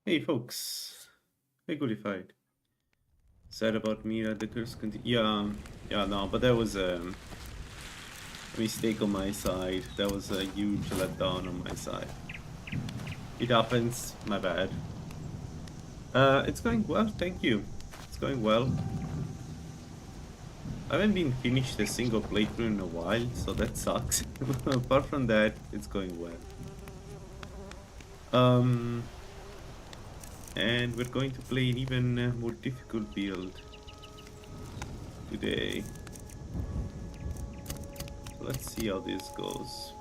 Hey folks, hey Goodified. Sad about me that the curse continue. Yeah, no, but that was a mistake on my side. That was a huge letdown on my side. It happens, my bad. It's going well, thank you. It's going well. I haven't been finished a single playthrough in a while, so that sucks. Apart from that, it's going well. Um, and we're going to play an even more difficult build today. So let's see how this goes.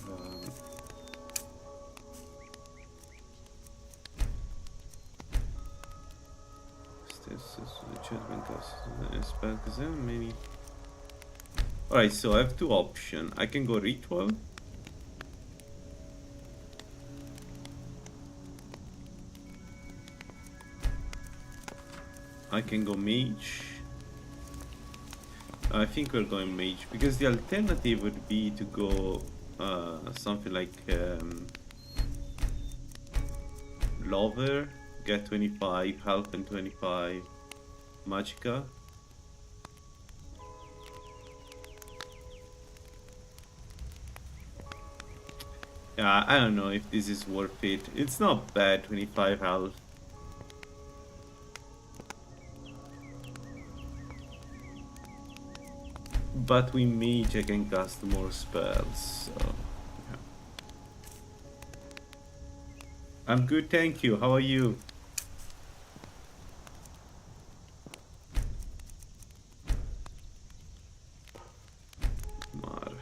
Um, this is the judgment cost spell because there are many. Alright, so I have two options. I can go ritual. I can go mage. I think we're going mage because the alternative would be to go something like lover, get 25 health and 25 magicka. Yeah, I don't know if this is worth it. It's not bad, 25 health. But with mage I can cast more spells, so yeah. I'm good, thank you. How are you? Mar.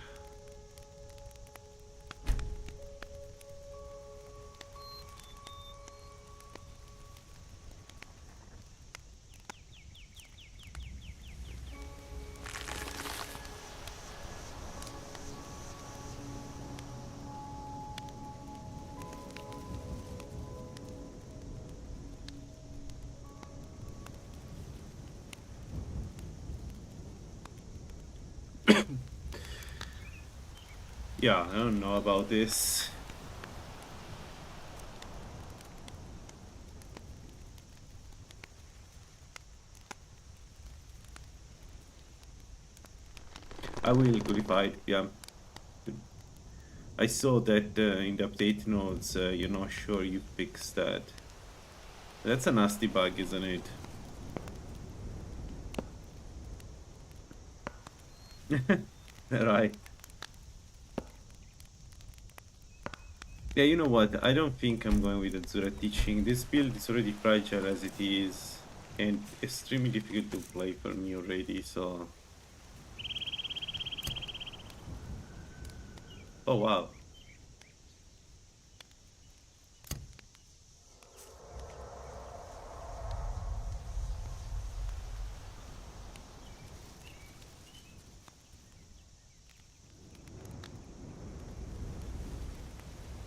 Yeah, I don't know about this. I will qualify it, yeah. I saw that in the update notes, you're not sure you fixed that. That's a nasty bug, isn't it? Right. Yeah, you know what? I don't think I'm going with Azura teaching. This build is already fragile as it is, and extremely difficult to play for me already, so... Oh wow.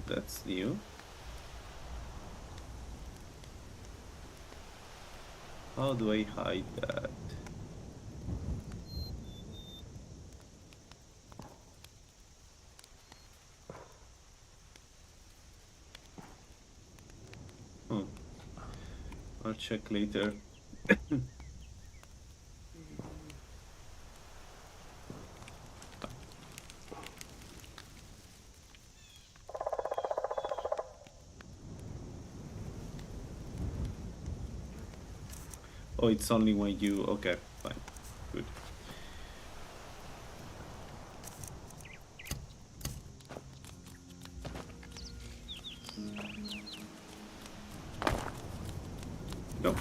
That's new. How do I hide that? Oh, I'll check later. Oh, it's only when you... Okay, fine. Good. No.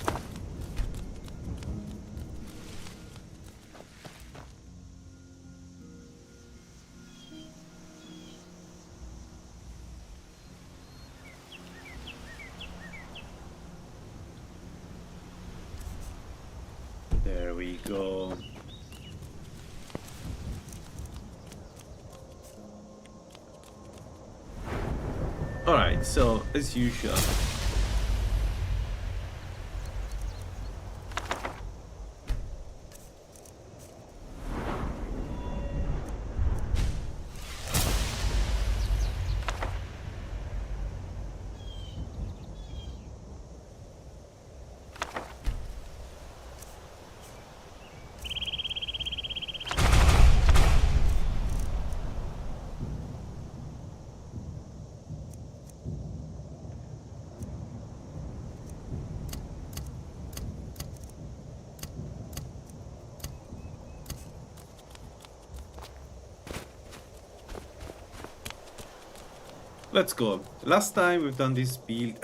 There we go. Alright, so as usual. let's go. Last time we've done this build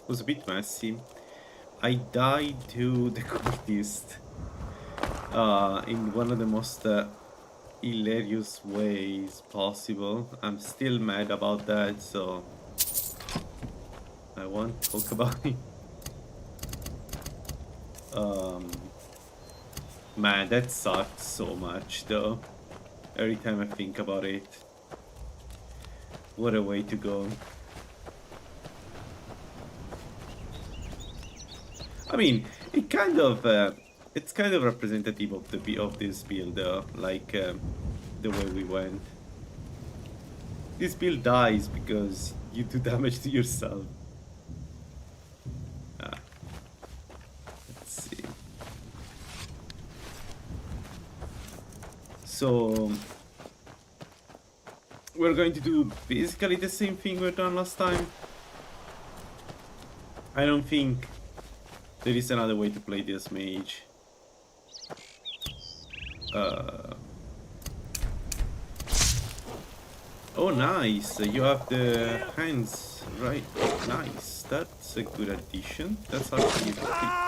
was a bit messy. I died to the cultist in one of the most hilarious ways possible. I'm still mad about that, so I won't talk about it. Man, that sucked so much though. Every time I think about it. What a way to go. I mean, it's kind of representative of of this build though, like the way we went. This build dies because you do damage to yourself. Ah, let's see. So we're going to do basically the same thing we've done last time. I don't think there is another way to play this mage. Oh, nice! You have the hands, right? Nice. That's a good addition. That's actually alright.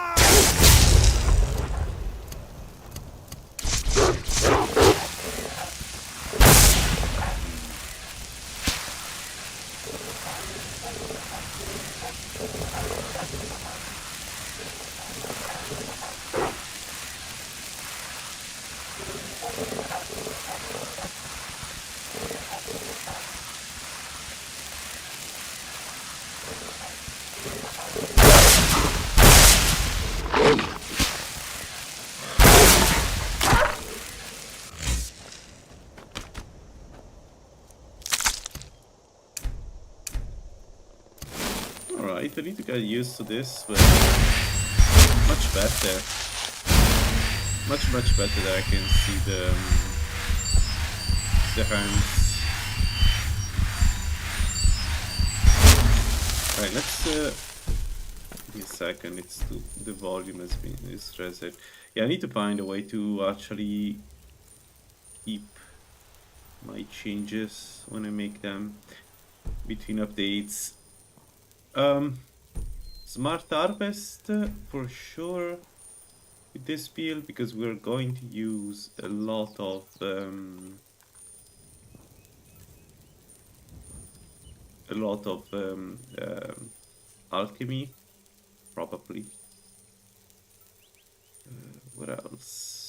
I need to get used to this, but much better. Much better that I can see the hands. Alright, let's give me a second. It's the volume has been reset. Yeah, I need to find a way to actually keep my changes when I make them between updates. Smart harvest for sure with this build, because we're going to use a lot of alchemy, probably. What else?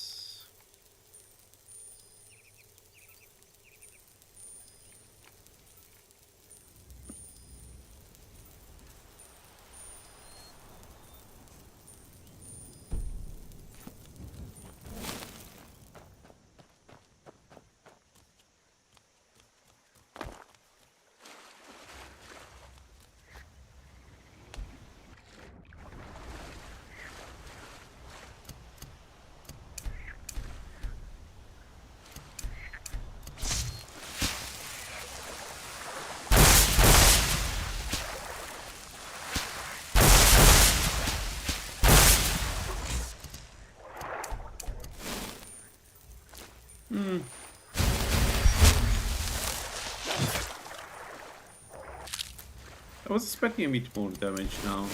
I was expecting a bit more damage now,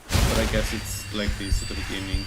but I guess it's like this at the beginning.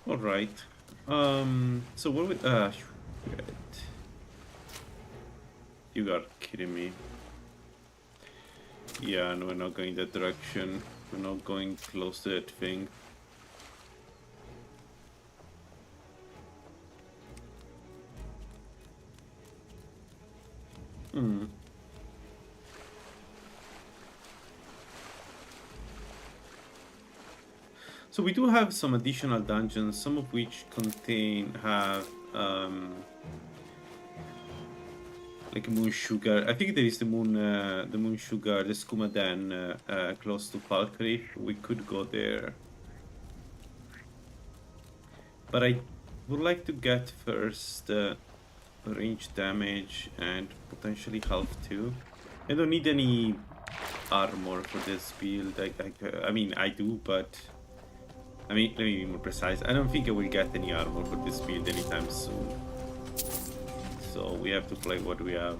All right. So what would shit. You are kidding me. Yeah, no, we're not going that direction. We're not going close to that thing. Hmm. So we do have some additional dungeons, some of which have like moon sugar. I think there is the moon sugar, the skooma den close to Falkreath. We could go there, but I would like to get first range damage and potentially health too. I don't need any armor for this build. I mean, I do, but I mean, let me be more precise. I don't think I will get any armor for this build anytime soon. So we have to play what we have.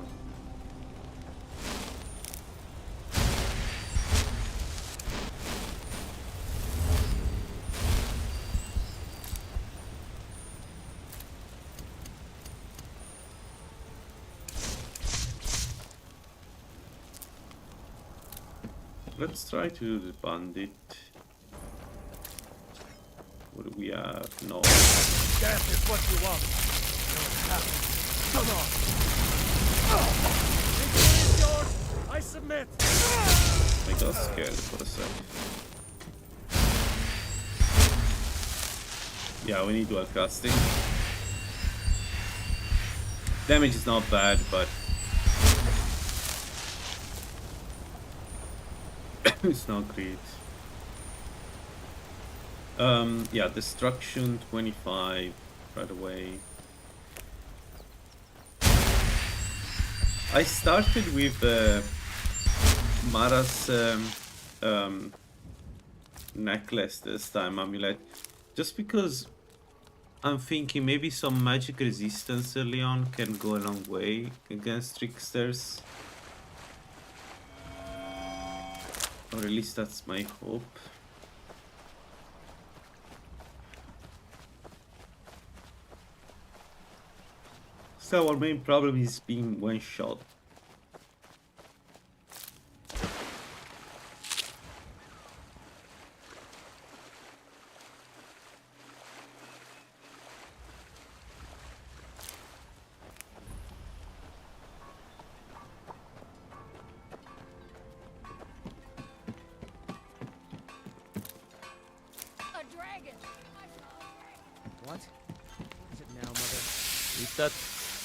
Let's try to do the bandit. What do we have? No. Death is what you want. Come on. Victory is yours. I submit. I got scared for a sec. Yeah, we need dual casting. Damage is not bad, but it's not great. Yeah, destruction 25 right away. I started with Mara's necklace this time, amulet, just because I'm thinking maybe some magic resistance early on can go a long way against tricksters. Or at least that's my hope. So our main problem is being one shot. What? Is it now, Mother? Eat that.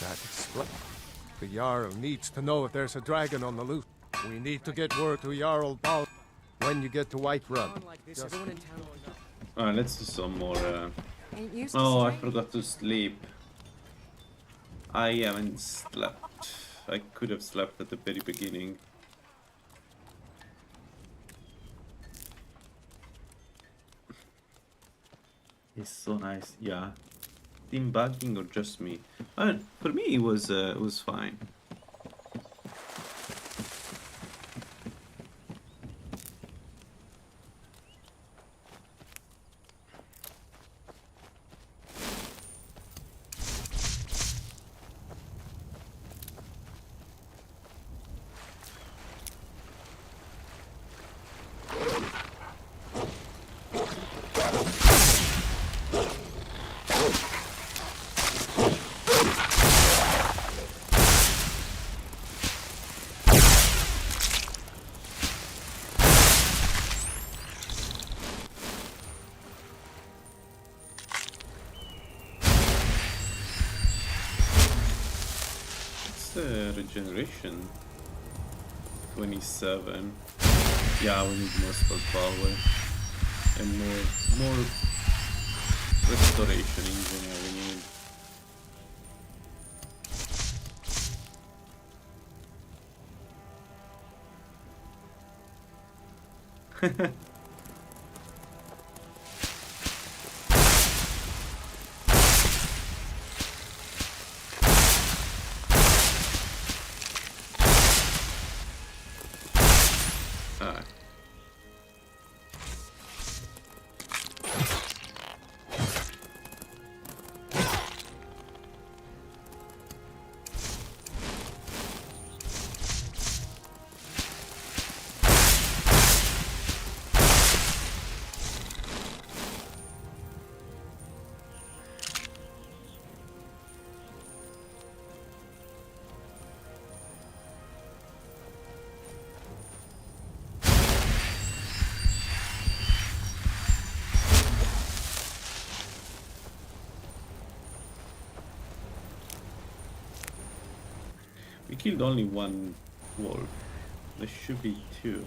That is the Jarl needs to know if there's a dragon on the loose. We need to get word to Jarl Bal when you get to Whiterun. Alright, let's do some more. Oh, I forgot to sleep. I haven't slept. I could have slept at the very beginning. It's so nice, yeah. Team bugging or just me? For me, it was fine. Regeneration 27. Yeah, we need more spell power and more restoration in general. We need. We killed only one wolf. There should be two.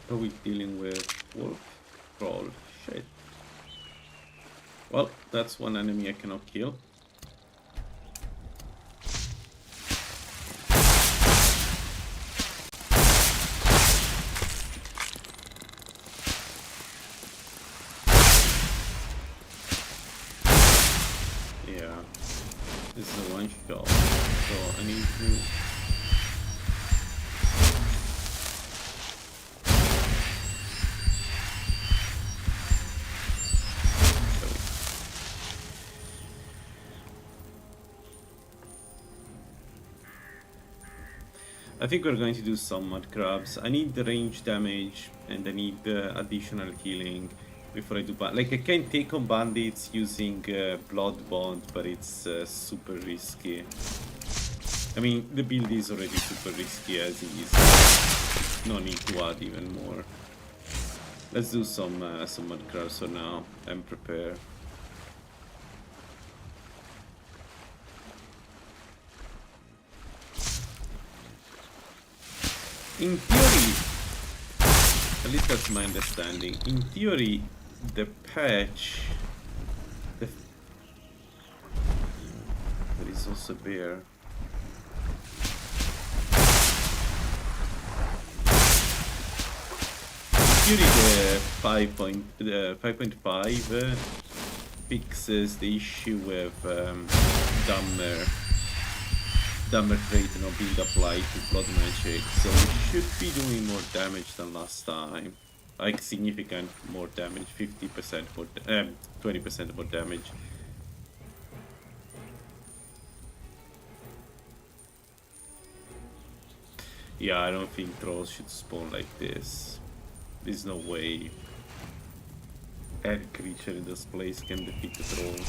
Are we dealing with wolf crawl? Shit. Well, that's one enemy I cannot kill. Yeah, this is a one shot, so I need to. I think we're going to do some mud crabs. I need the range damage and I need the additional healing before I do like I can take on bandits using blood bond, but it's super risky. I mean, the build is already super risky as is. No need to add even more. Let's do some mud crabs for now and prepare. In theory, at least that's my understanding, in theory, the patch... There is also a bear. In theory, the 5.5 fixes the issue with Dumber trait not being applied to blood magic, so we should be doing more damage than last time. Like significant more damage, 50% more, 20% more damage. Yeah, I don't think trolls should spawn like this. There's no way any creature in this place can defeat the troll.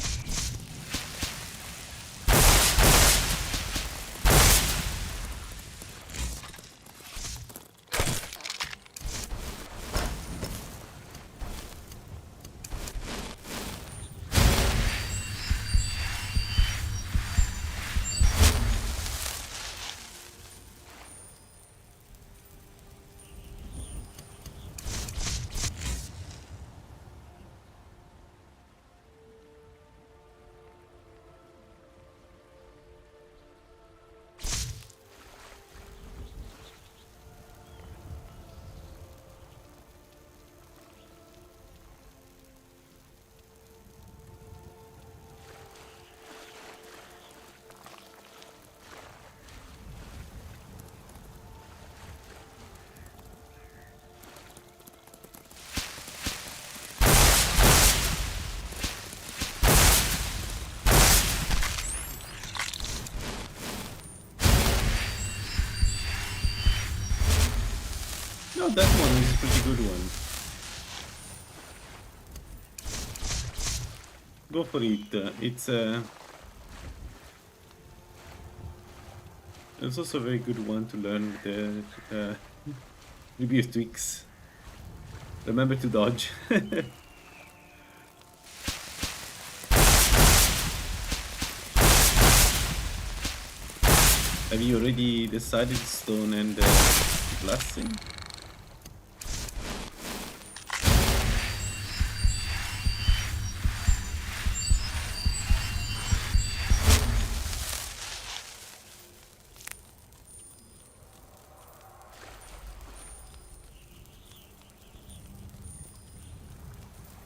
Oh, that one is a pretty good one. Go for it. It's also a very good one to learn with the review tweaks. Remember to dodge. Have you already decided stone and blessing?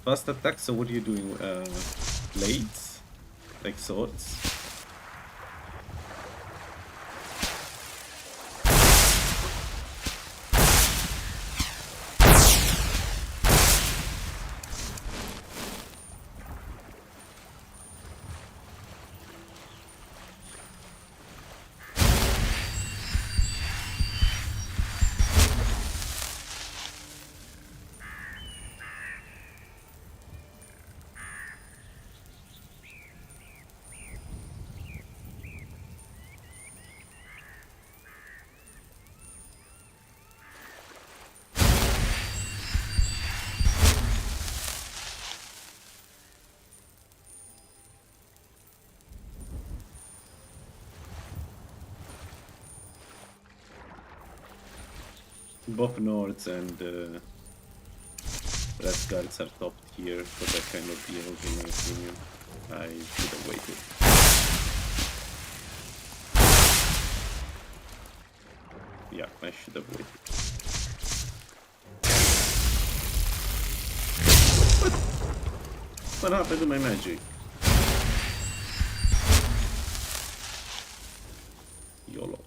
Fast attack, so what are you doing? Blades? Like swords? Both Nords and Red Guards are top tier for that kind of build, in my opinion. I should have waited. Yeah, I should have waited. What happened to my magic? YOLO.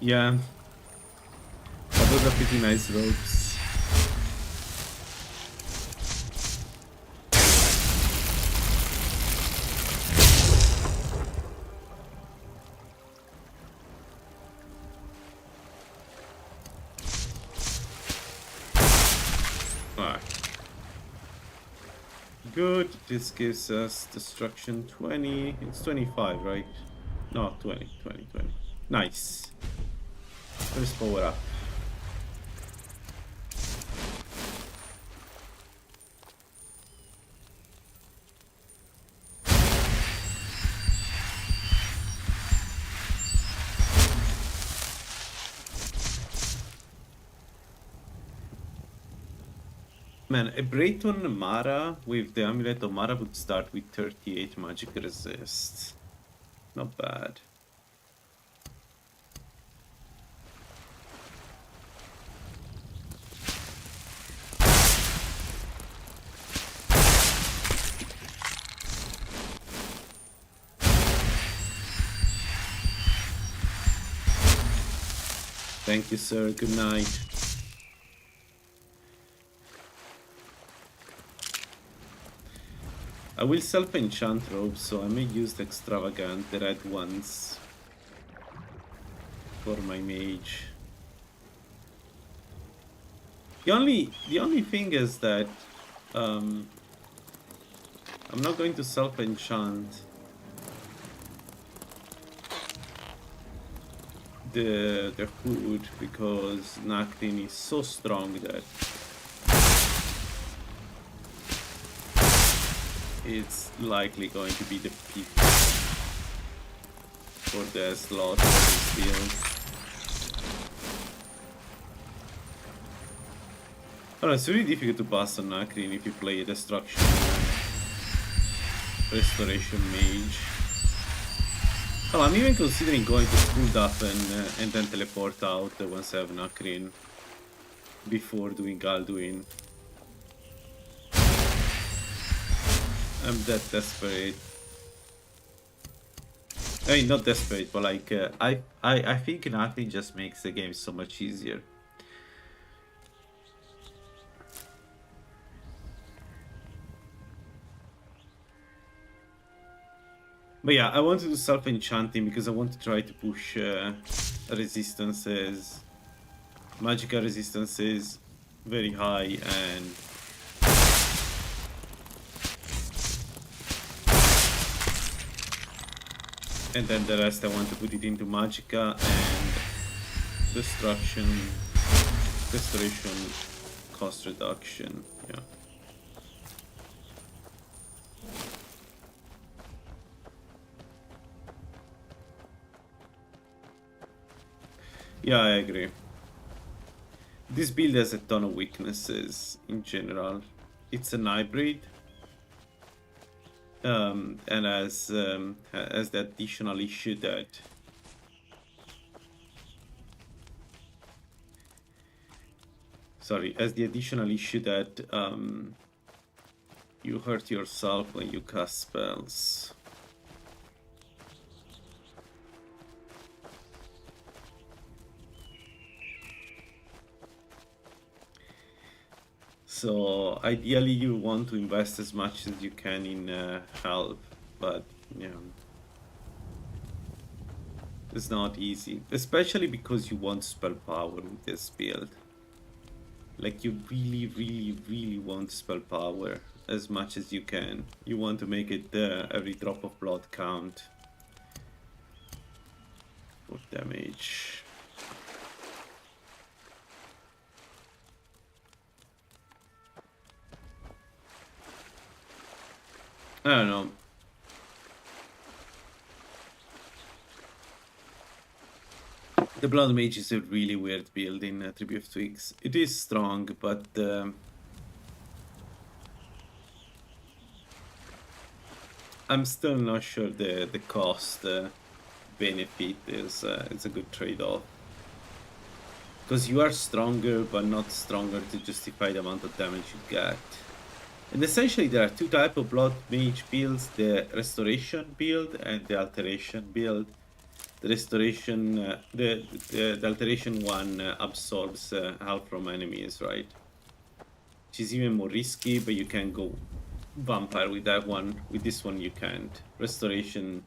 Yeah, but those are pretty nice ropes. Alright. Good, this gives us destruction 20. It's 25, right? No, 20. Nice. Let's power up. Man, a Brayton Mara with the Amulet of Mara would start with 38 magic resist. Not bad. Thank you, sir. Good night. I will self-enchant robes, so I may use the extravagant, the red ones, for my mage. The only thing is that I'm not going to self-enchant the hood because Nactin is so strong that it's likely going to be the peak for the slot of this build. Oh, it's really difficult to pass on Nacrin if you play a Destruction Restoration Mage. Oh, I'm even considering going to Skulldafen and then teleport out once I have Nacrin before doing Alduin. I'm that desperate. I mean, not desperate, but like I think nothing just makes the game so much easier. But yeah, I want to do self-enchanting because I want to try to push resistances, magical resistances very high, and then the rest I want to put it into Magica and destruction, restoration, cost reduction. Yeah. Yeah, I agree. This build has a ton of weaknesses in general. It's an hybrid, and has the additional issue that you hurt yourself when you cast spells. So ideally you want to invest as much as you can in health, but you know, it's not easy, especially because you want spell power with this build. Like you really want spell power as much as you can. You want to make it every drop of blood count for damage. I don't know. The Blood Mage is a really weird build in Tribute of Twigs. It is strong, but I'm still not sure the cost benefit is it's a good trade-off. Because you are stronger, but not stronger to justify the amount of damage you get. And essentially there are two types of Blood Mage builds, the Restoration build and the Alteration build. The Restoration, the Alteration one absorbs health from enemies, right? Which is even more risky, but you can go Vampire with that one. With this one you can't. Restoration,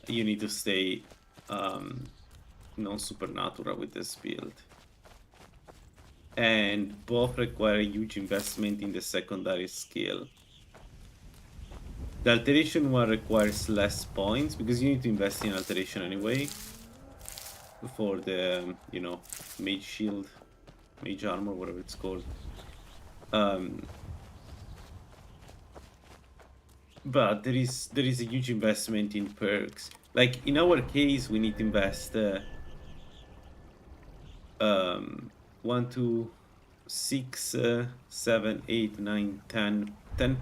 you need to stay non-supernatural with this build. And both require a huge investment in the secondary skill. The alteration one requires less points because you need to invest in alteration anyway for the mage shield, mage armor, whatever it's called. But there is a huge investment in perks. Like in our case, we need to invest 1, 2, 6, 7, 8, 9, 10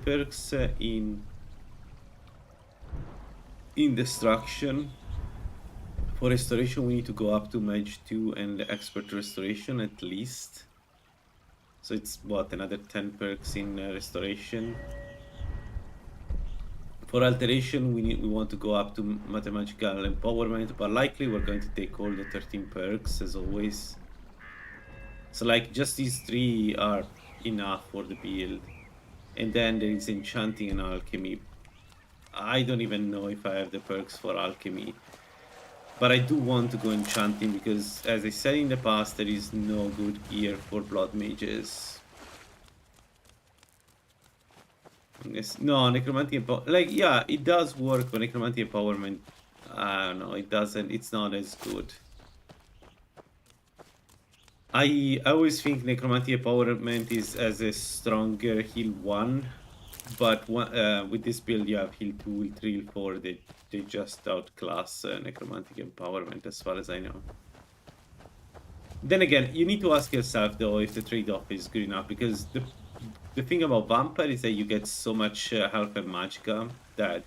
perks in destruction. For restoration, we need to go up to Mage 2 and expert restoration at least. So it's what, another 10 perks in restoration. For alteration, we want to go up to mathematical empowerment, but likely we're going to take all the 13 perks as always. So like just these 3 are enough for the build. And then there is enchanting and alchemy. I don't even know if I have the perks for alchemy. But I do want to go enchanting because, as I said in the past, there is no good gear for blood mages. No, necromantic like yeah, it does work, but necromantic empowerment, I don't know, it doesn't. It's not as good. I always think necromantic empowerment is as a stronger heal 1, but with this build you have heal 2, heal 3, heal 4. They just outclass necromantic empowerment as far as I know. Then again, you need to ask yourself though if the trade-off is good enough, because the thing about Vampire is that you get so much health and magicka that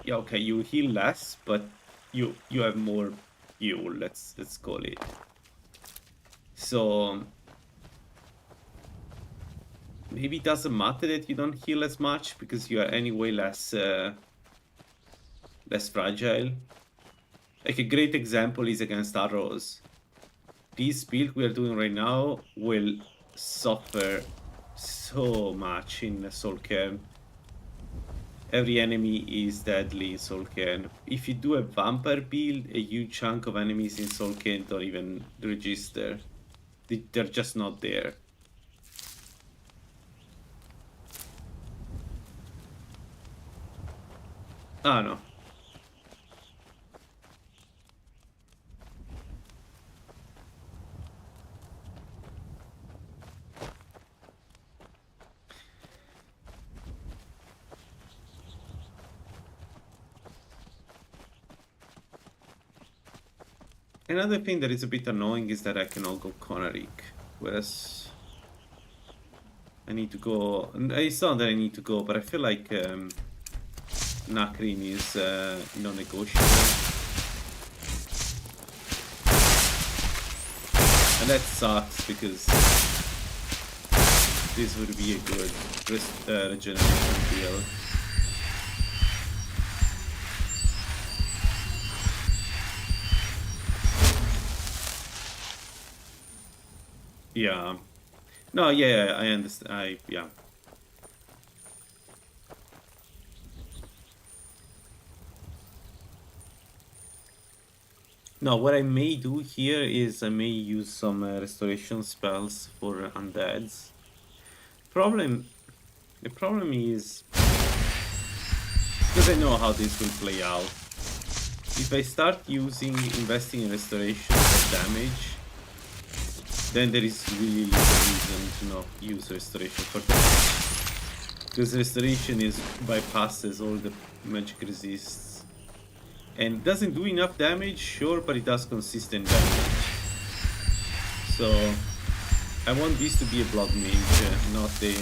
yeah, okay, you heal less, but you have more fuel, let's call it. So maybe it doesn't matter that you don't heal as much because you are anyway less fragile. Like a great example is against arrows. This build we are doing right now will suffer so much in Soul Cairn. Every enemy is deadly in Soul Cairn. If you do a vampire build, a huge chunk of enemies in Soul Cairn don't even register. They're just not there. Ah, no. Another thing that is a bit annoying is that I cannot go Konarik, whereas I need to go. It's not that I need to go, but I feel like Nakrin is non-negotiable, and that sucks because this would be a good regeneration build. Yeah. No, yeah, I understand. Yeah. No, what I may do here is I may use some restoration spells for undeads. The problem is because I know how this will play out. If I start investing in restoration for damage, then there is really little reason to not use restoration for damage. Because restoration bypasses all the magic resists. And doesn't do enough damage, sure, but it does consistent damage. So I want this to be a blood mage, not a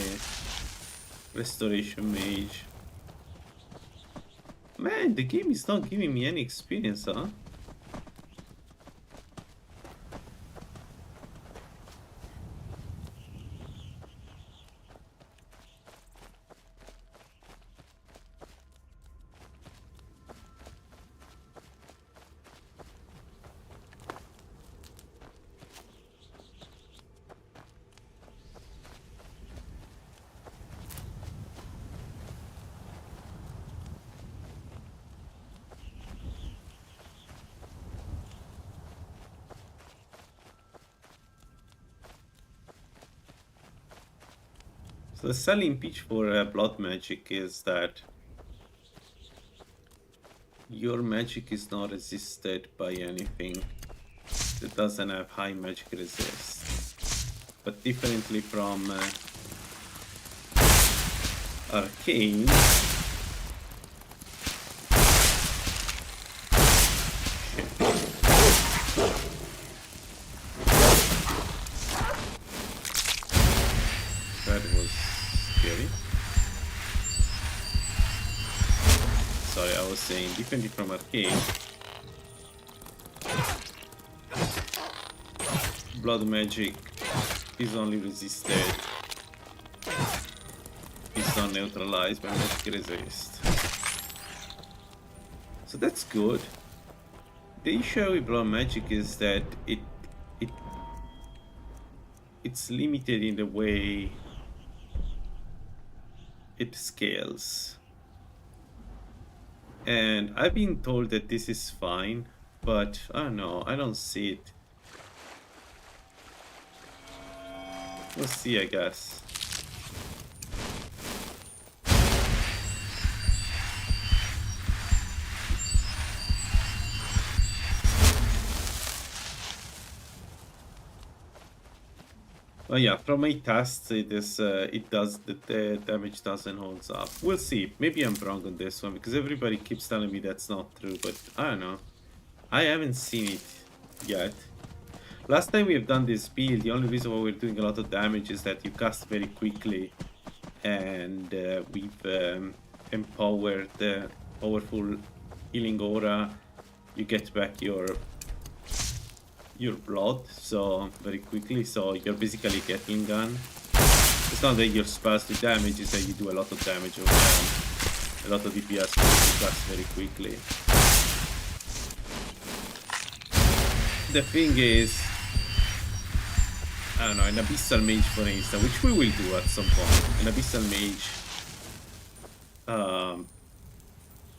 restoration mage. Man, the game is not giving me any experience, huh? So the selling pitch for blood magic is that your magic is not resisted by anything that doesn't have high magic resist. But differently from Arcane, that was scary. Sorry, I was saying differently from Arcane. Blood magic is only resisted. It's not neutralized by magic resist. So that's good. The issue with blood magic is that it's limited in the way it scales. And I've been told that this is fine, but I don't know, I don't see it. We'll see, I guess. Well, yeah, from my tests, the damage doesn't hold up. We'll see. Maybe I'm wrong on this one because everybody keeps telling me that's not true, but I don't know. I haven't seen it yet. Last time we have done this build, the only reason why we're doing a lot of damage is that you cast very quickly, and we've empowered the powerful healing aura. You get back your blood so very quickly, so you're basically getting gun. It's not that your spells do damage, it's that you do a lot of damage or a lot of DPS because it cuts very quickly. The thing is, I don't know, an Abyssal Mage for instance, which we will do at some point, an Abyssal Mage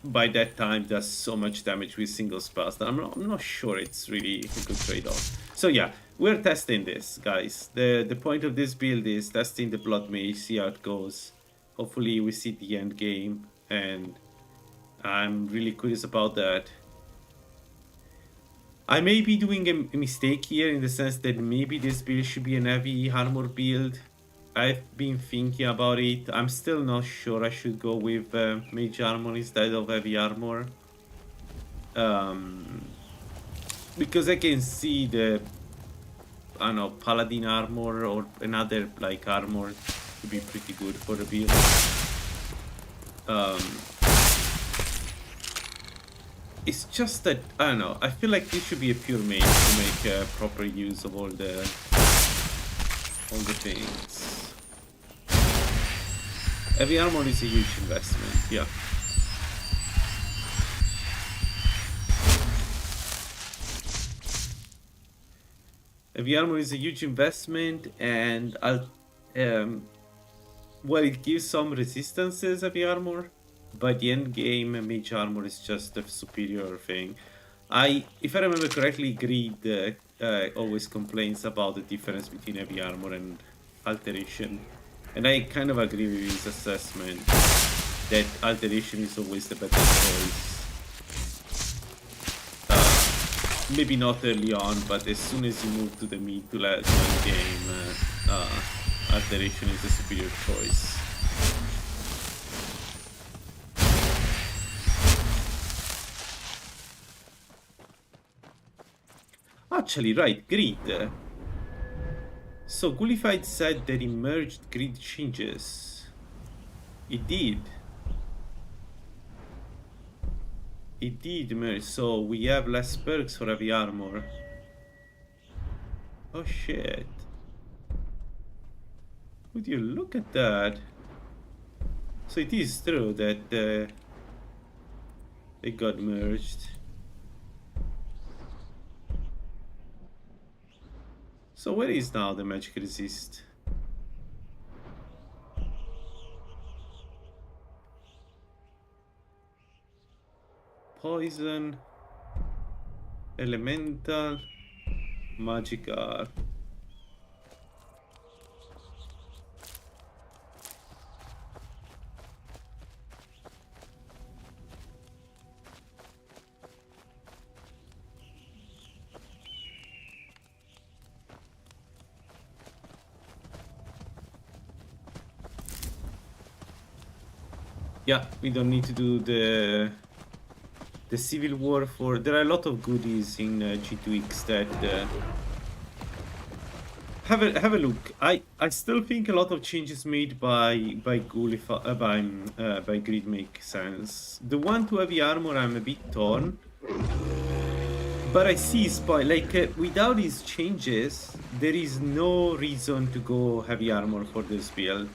by that time does so much damage with single spells that I'm not sure it's really a good trade-off. So yeah, we're testing this, guys. The point of this build is testing the Blood Mage, see how it goes. Hopefully we see the end game, and I'm really curious about that. I may be doing a mistake here in the sense that maybe this build should be an heavy armor build. I've been thinking about it. I'm still not sure I should go with Mage Armor instead of Heavy Armor. Because I can see the, I don't know, Paladin Armor or another like armor to be pretty good for the build. It's just that, I don't know, I feel like this should be a pure mage to make proper use of all the things. Heavy armor is a huge investment, yeah. Heavy armor is a huge investment, and well, it gives some resistances, heavy armor, but the end game mage armor is just a superior thing. If I remember correctly, Greed always complains about the difference between heavy armor and alteration. And I kind of agree with his assessment that alteration is always the better choice. Maybe not early on, but as soon as you move to the mid to end game, alteration is the superior choice. Actually, right, Greed. So, Gullified said that he merged Greed changes. It did. It did merge, so we have less perks for heavy armor. Oh shit. Would you look at that? So it is true that they got merged. So where is now the magic resist? Poison, elemental, magical. Yeah, we don't need to do the Civil War for... There are a lot of goodies in G2X that... Have a look. I still think a lot of changes made by Greed make sense. The one to heavy armor I'm a bit torn. But I see his point. Like, without these changes, there is no reason to go heavy armor for this build.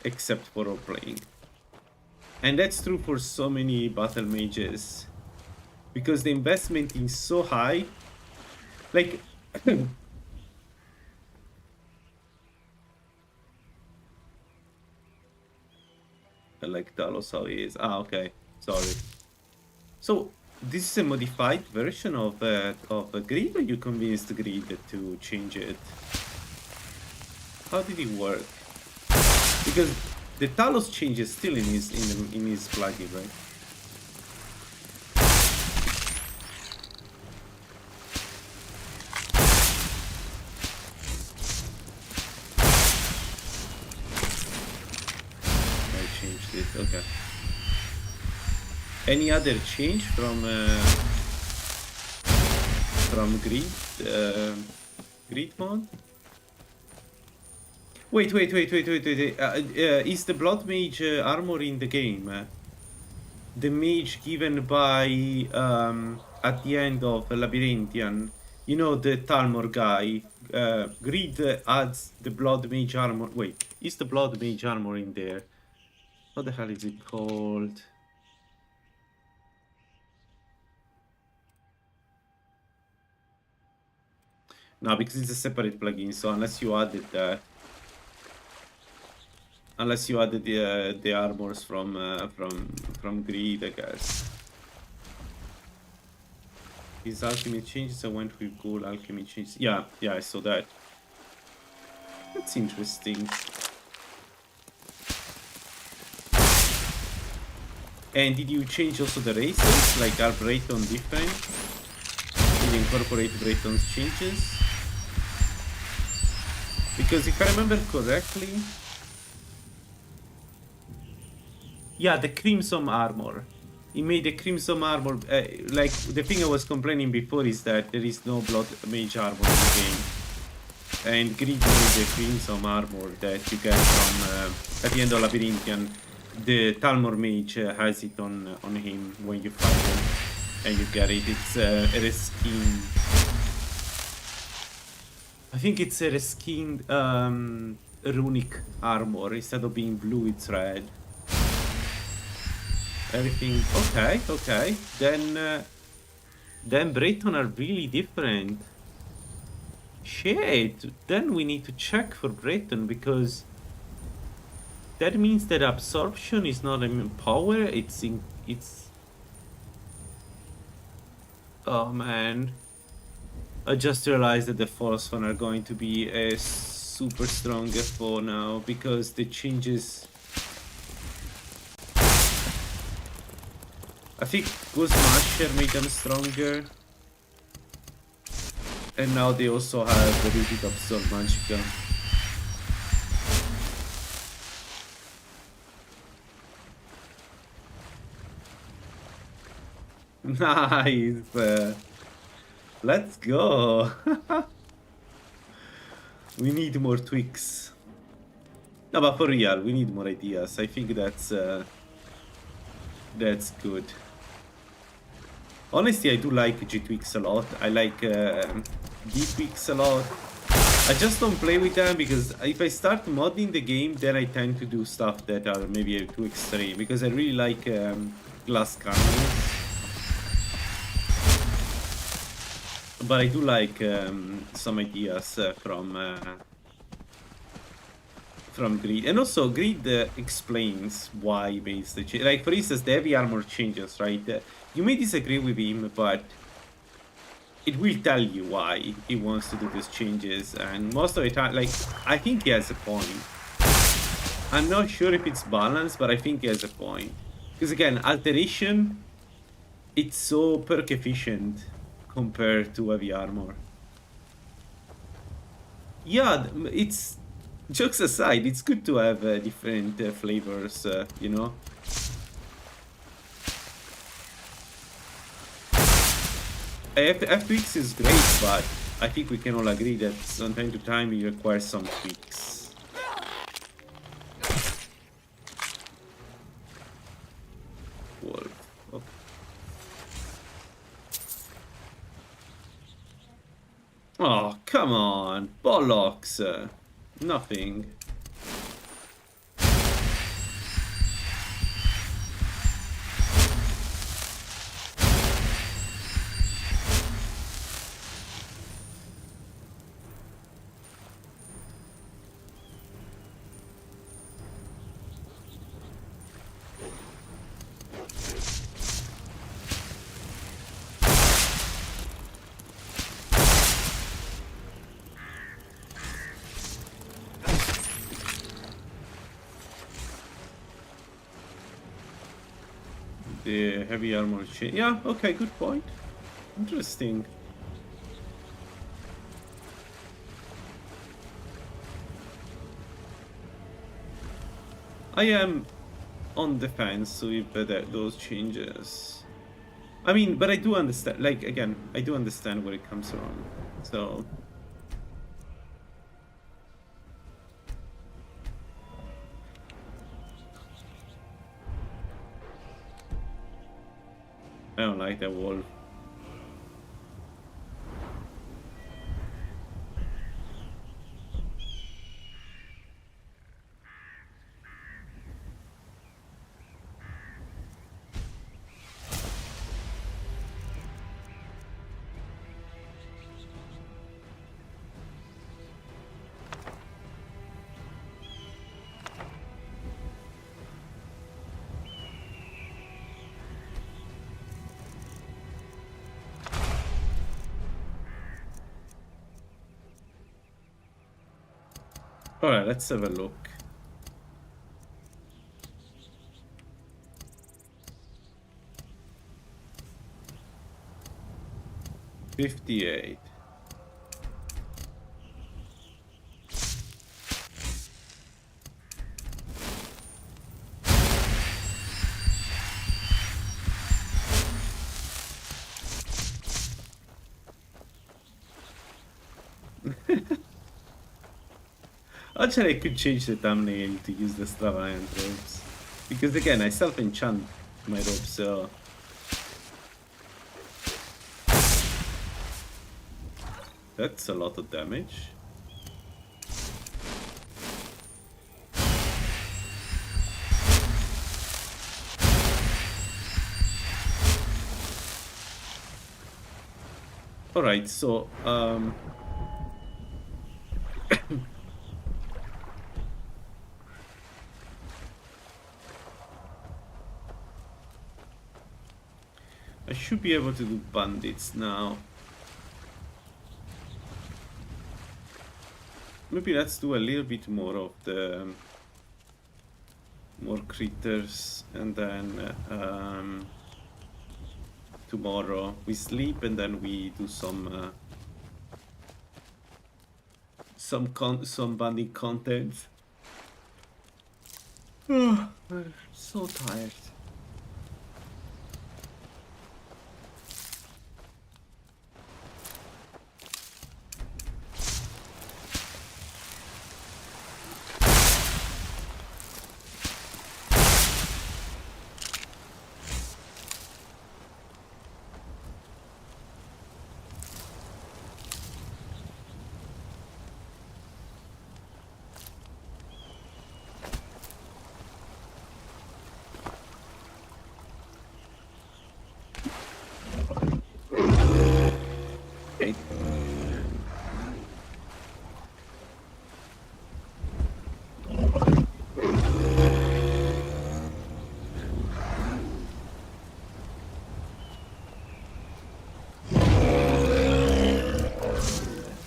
Except for role-playing. And that's true for so many battle mages. Because the investment is so high. Like... I like Talos how he is. Ah, okay. Sorry. So, this is a modified version of Greed, or you convinced Greed to change it? How did it work? Because the Talos change is still in his plugin, right? I changed it. Okay. Any other change from Greed mod? Wait. Is the Blood Mage armor in the game? The mage given by, at the end of Labyrinthian. You know, the Talmor guy Greed adds the Blood Mage armor. Wait, is the Blood Mage armor in there? What the hell is it called? No, because it's a separate plugin, so unless you added that, unless you added the armors from Greed, I guess. His alchemy changes. I went with gold alchemy changes. Yeah, I saw that. That's interesting. And did you change also the races? Like, are Brayton different? Did you incorporate Brayton's changes? Because if I remember correctly... Yeah, the Crimson Armor. He made the Crimson Armor... like, the thing I was complaining before is that there is no Blood Mage armor in the game. And Greed made the Crimson Armor that you get from... at the end of Labyrinthian. The Talmor Mage has it on him when you fight him. And you get it. It's a reskin. I think it's a reskinned runic armor. Instead of being blue, it's red. Everything okay. Then Brayton are really different. Shit. Then we need to check for Brayton because that means that absorption is not in power. It's. Oh man. I just realized that the Force One are going to be a super strong F4 now because the changes. I think Ghost Masher made them stronger. And now they also have the ability to absorb Magicka. Nice! Let's go! We need more tweaks. No, but for real, we need more ideas. I think that's good. Honestly, I do like G-Tweaks a lot. I like D-Tweaks a lot. I just don't play with them because if I start modding the game, then I tend to do stuff that are maybe too extreme. Because I really like glass cannons. But I do like some ideas from Greed. And also, Greed explains why he makes the change. Like, for instance, the heavy armor changes, right? You may disagree with him, but it will tell you why he wants to do these changes. And most of the time, like, I think he has a point. I'm not sure if it's balanced, but I think he has a point. Because again, alteration, it's so perk efficient compared to heavy armor. Yeah, it's... Jokes aside, it's good to have different flavors, you know? FX is great, but I think we can all agree that from time to time it requires some tweaks. Wolf. Okay. Oh, come on. Bollocks. Nothing. The heavy armor chain. Yeah, okay, good point. Interesting. I am on the fence with those changes. I mean, but I do understand, like, again, I do understand where it comes from. So... I don't like that wolf. Alright, let's have a look. $58. Actually, I could change the thumbnail to use the extravagant robes. Because again, I self-enchant my robes, so... That's a lot of damage. Alright, so, I should be able to do bandits now. Maybe let's do a little bit more of the more critters, and then tomorrow we sleep and then we do some bandit content. I'm so tired. Okay.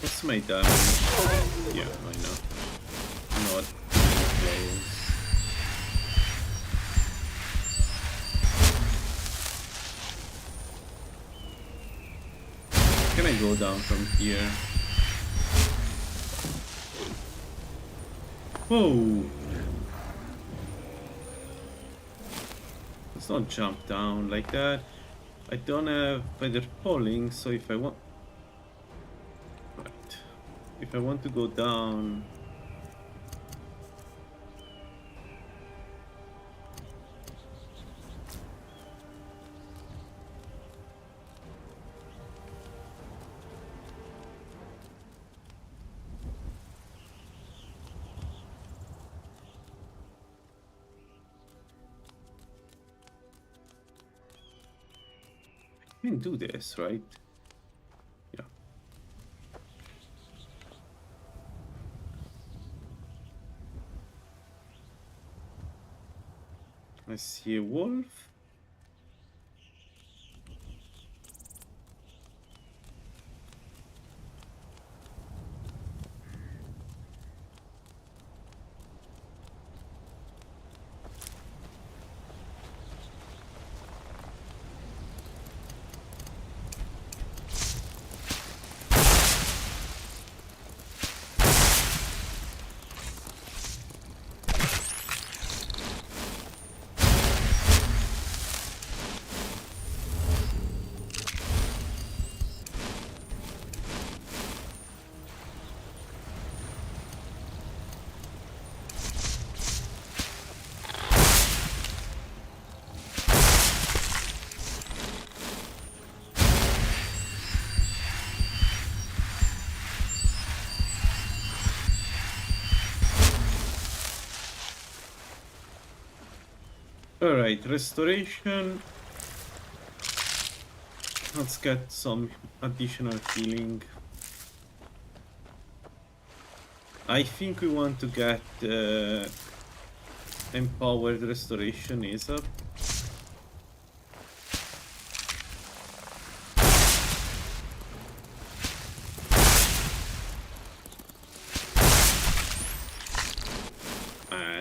What's my damage? Yeah, why not? Not close. Can I go down from here? Whoa! Let's not jump down like that. I don't have feather falling, so if I want... Right. If I want to go down... I can do this, right? Yeah. I see a wolf. Alright, restoration. Let's get some additional healing. I think we want to get empowered restoration ASAP.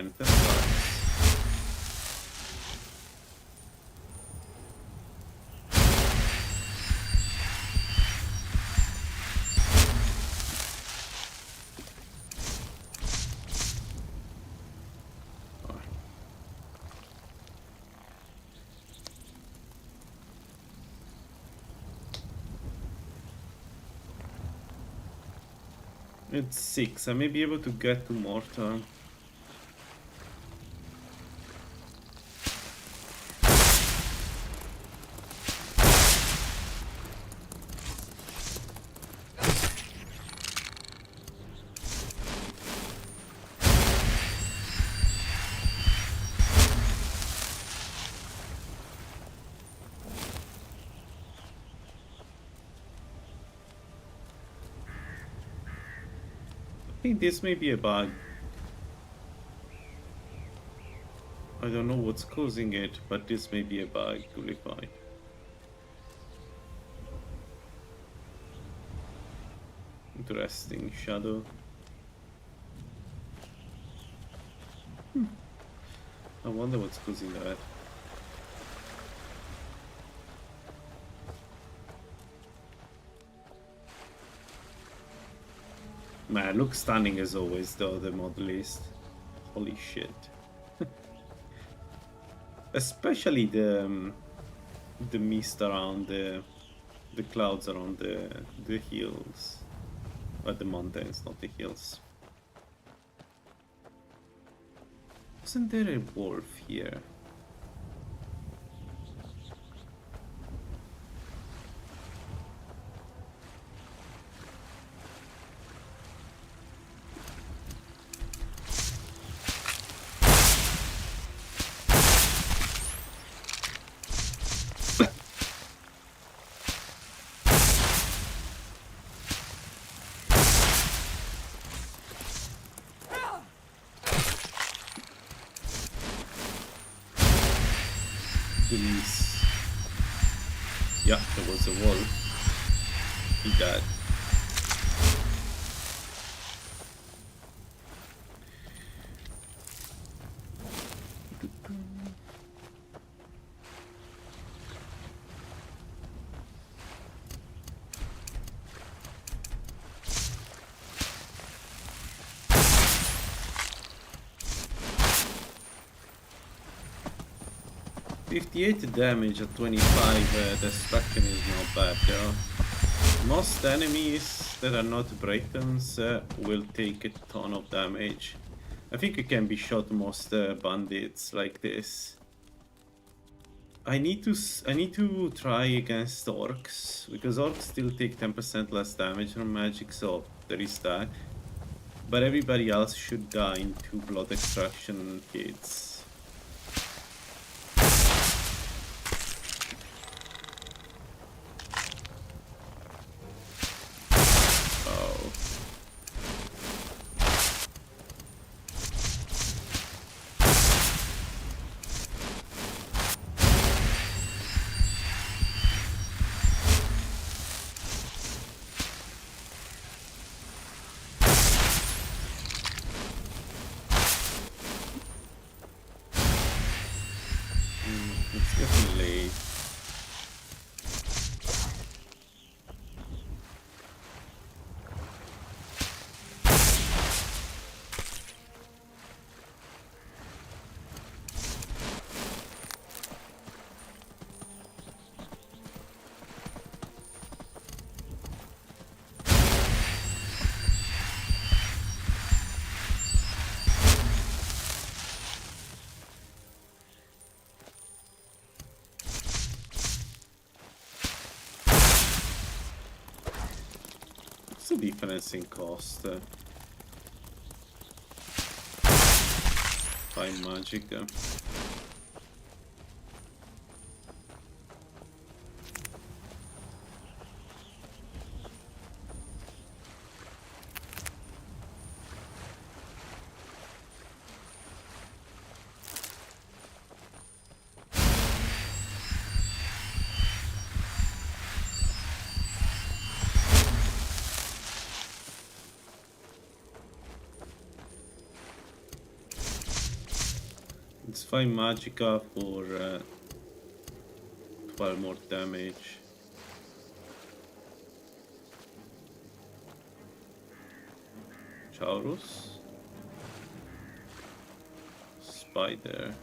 different. That sucks. It's 6. I may be able to get to mortar. I think this may be a bug. I don't know what's causing it, but this may be a bug, totally fine. Interesting shadow. I wonder what's causing that. Man, looks stunning as always though, the mod list. Holy shit. Especially the mist around the clouds around the hills. Or the mountains, not the hills. Wasn't there a wolf here? Yeah, there was a wolf. He died. $58 damage at 25 destruction is not bad though. Most enemies that are not Britons will take a ton of damage. I think you can be shot most bandits like this. I need to try against orcs because orcs still take 10% less damage from magic, so there is that. But everybody else should die in 2 blood extraction hits. What's the difference in cost? By magic. Let's find Magica for 12 more damage. Chaurus. Spider.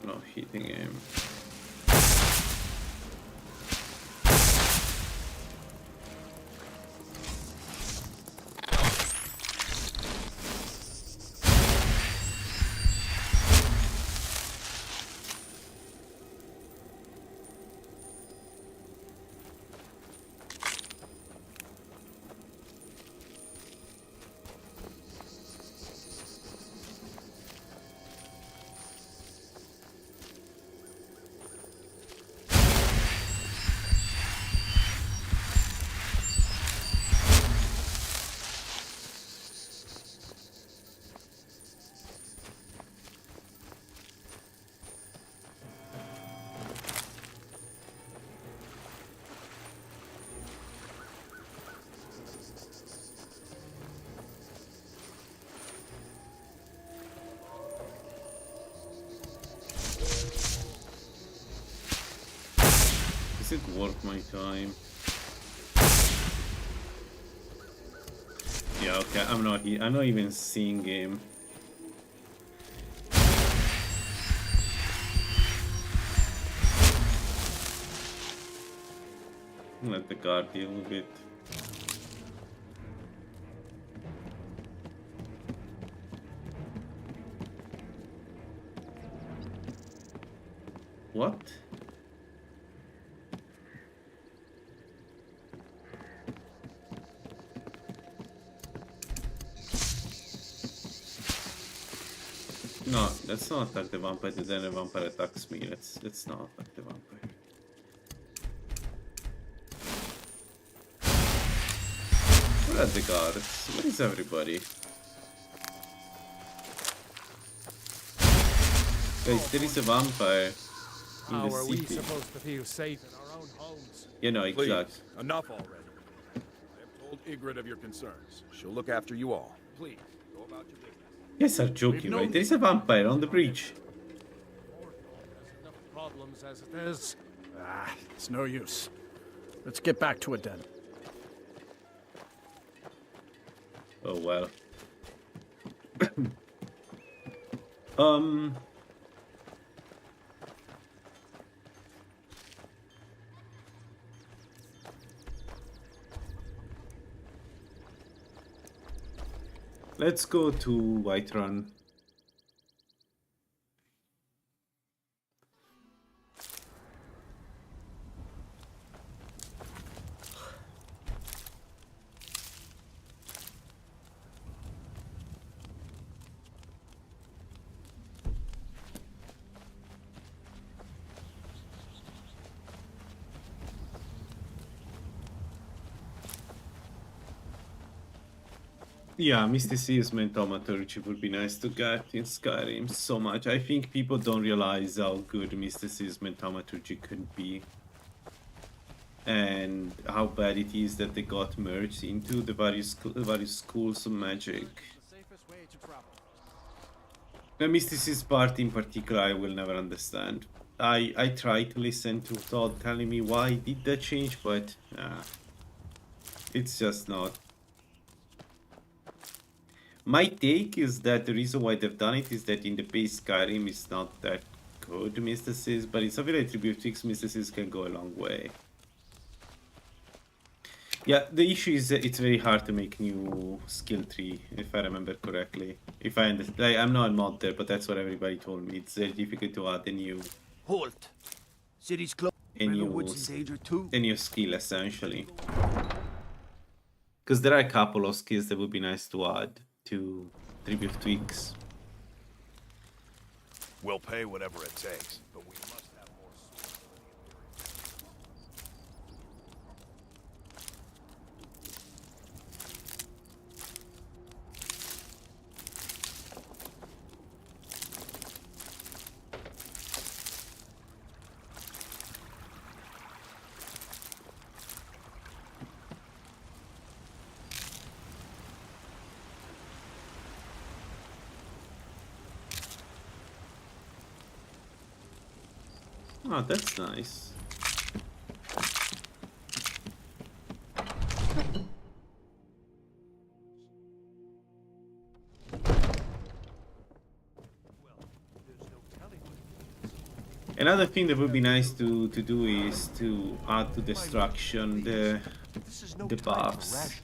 Not hitting him. Is it worth my time? Yeah, okay, I'm not even seeing him. Let the guard deal with it. What? No, let's not attack the vampire, then the vampire attacks me. Let's not attack the vampire. Where are the guards? Where is everybody? Guys, there is a vampire in How the are we city. supposed to feel safe in our own homes? You know, Please, exactly. enough already. I have told Ygritte of your concerns. She'll look after you all. Please, go about your business. You guys are joking, right? There is a vampire on the bridge. There's enough problems as it is. Ah, it's no use. Let's get back to it then. Oh well. Let's go to Whiterun. Yeah, mysticism and thaumaturgy would be nice to get in Skyrim so much. I think people don't realize how good mysticism and thaumaturgy could be. And how bad it is that they got merged into the various schools of magic. The safest way to travel. The mysticism part in particular I will never understand. I try to listen to Todd telling me why did that change, but it's just not. My take is that the reason why they've done it is that in the base Skyrim it's not that good mysticism, but in something like Tribute 6 mysticism can go a long way. Yeah, the issue is that it's very hard to make new skill tree, if I remember correctly. If I understand, like, I'm not a mod there, but that's what everybody told me. It's very difficult to add a new Halt! City's closed. The woods in danger too. a new skill essentially. Because there are a couple of skills that would be nice to add to Tribute Tweaks. We'll pay whatever it takes, but we must have more. Oh, that's nice. Another thing that would be nice to do is to add to destruction the buffs.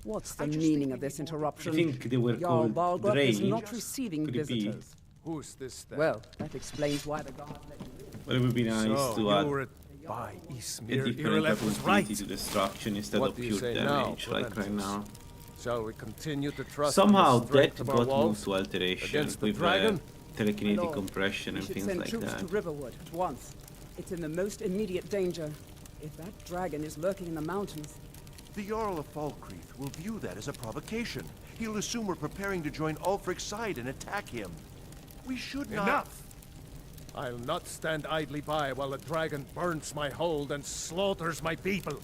What's the meaning of this I interruption? think they were Jarl called Balgruuf is Drain. not receiving Could it be? visitors. Who's this then? Well, that explains why the guard let you in. But it would be nice so to add you were by a Ismir. different Irileth was ability right. to destruction instead What of do you pure say damage, now, like right Proventus? now. Shall we continue to trust Somehow in the strength that of our got walls moved to alteration against the with dragon? My telekinetic lord, compression we and should things send like troops that. to Riverwood at once. It's in the most immediate danger. If that dragon is lurking in the mountains, The Jarl of Falkreath will view that as a provocation. He'll assume we're preparing to join Ulfric's side and attack him. We should not... Enough! I'll not stand idly by while the dragon burns my hold and slaughters my people.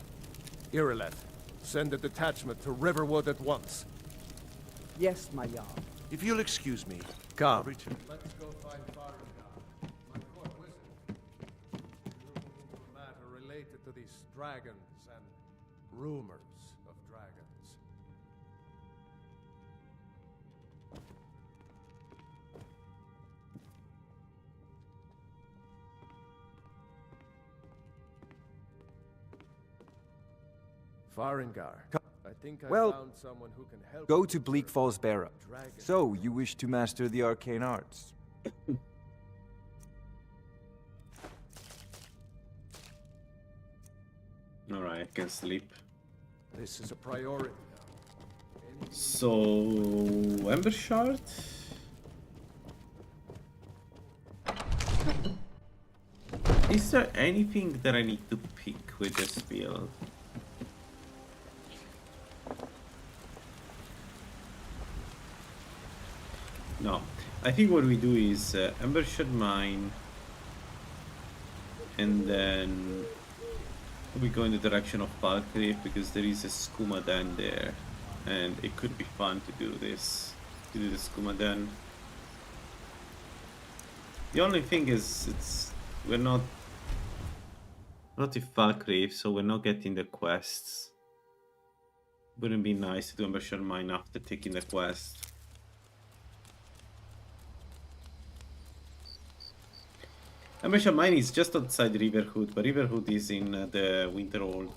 Irileth, send a detachment to Riverwood at once. yes, my Jarl. If you'll excuse me, Come. I'll return. Let's go find Farengar, my court wizard. Looking into a matter related to these dragons and rumors of dragons. Farengar, I think I found someone who can help. Go to Bleak Falls Barrow. Dragon. So, you wish to master the arcane arts? Alright, I can sleep. This is a priority. So, Ember Shard? Is there anything that I need to pick with this build? No. I think what we do is Ember Shard Mine, and then we go in the direction of Falkreath because there is a Skooma Den there, and it could be fun to do this, to do the Skooma Den. The only thing is, we're not in Falkreath, so we're not getting the quests. Wouldn't be nice to do Ember Shard Mine after taking the quest. Ember Shard Mine is just outside Riverhood, but Riverhood is in the Winterhold,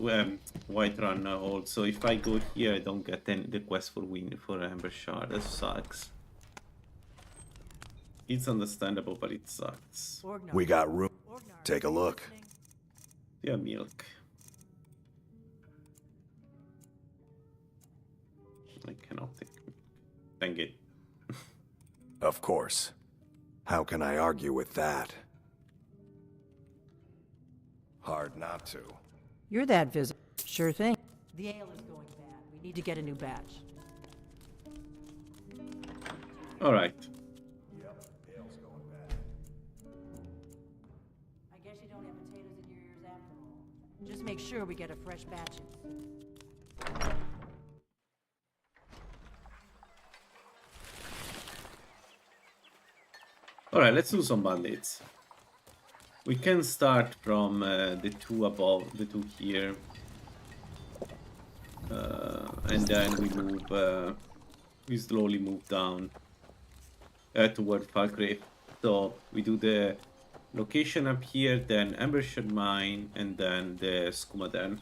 Whiterun Hold. So if I go here, I don't get the quest for Ember Shard. That sucks. It's understandable, but it sucks. We got room. Take a look. Yeah, milk. I cannot take milk. Dang it. Of course. How can I argue with that? Hard not to. You're that visitor. Sure thing. The ale is going bad. We need to get a new batch. Alright. I guess you don't have potatoes in your ears after all. Just make sure we get a fresh batch. Alright, let's do some bandits. We can start from the two above, the two here. And then we move, we slowly move down toward Falkreath. So we do the location up here, then Ember Shard Mine, and then the Skooma Den.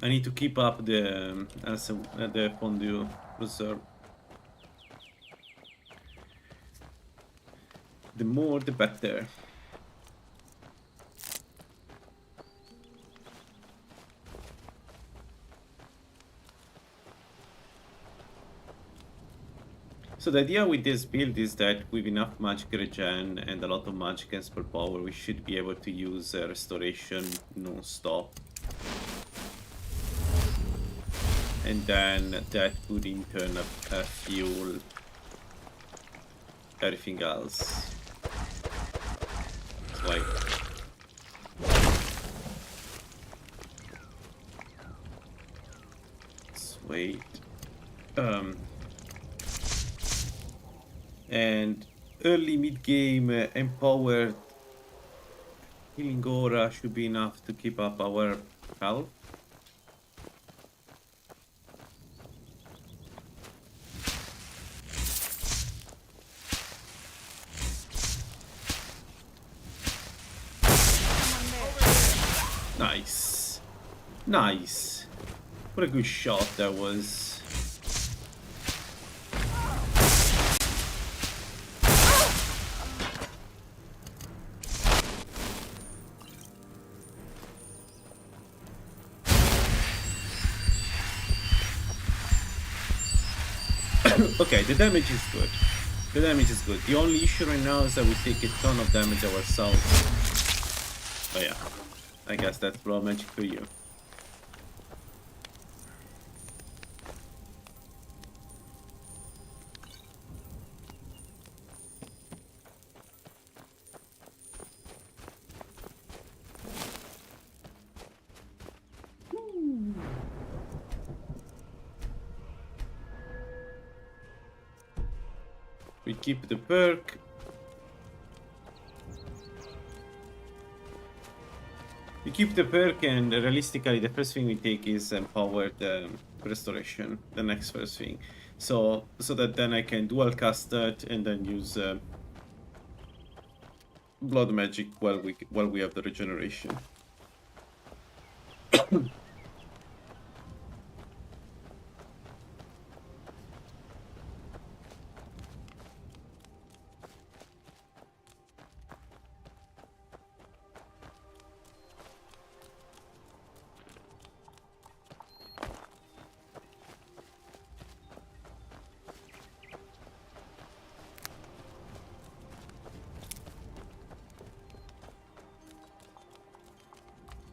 I need to keep up the fondue reserve. The more, the better. So the idea with this build is that with enough magic regen and a lot of magic and spell power, we should be able to use restoration non-stop. And then that would in turn fuel everything else. Like, let's wait. And early mid-game empowered healing aura should be enough to keep up our health. Nice. Nice. What a good shot that was. Okay, the damage is good. The damage is good. The only issue right now is that we take a ton of damage ourselves. But yeah, I guess that's blood magic for you. We keep the perk. We keep the perk, and realistically the first thing we take is empowered restoration, the next first thing. So that then I can dual cast that and then use blood magic while we have the regeneration.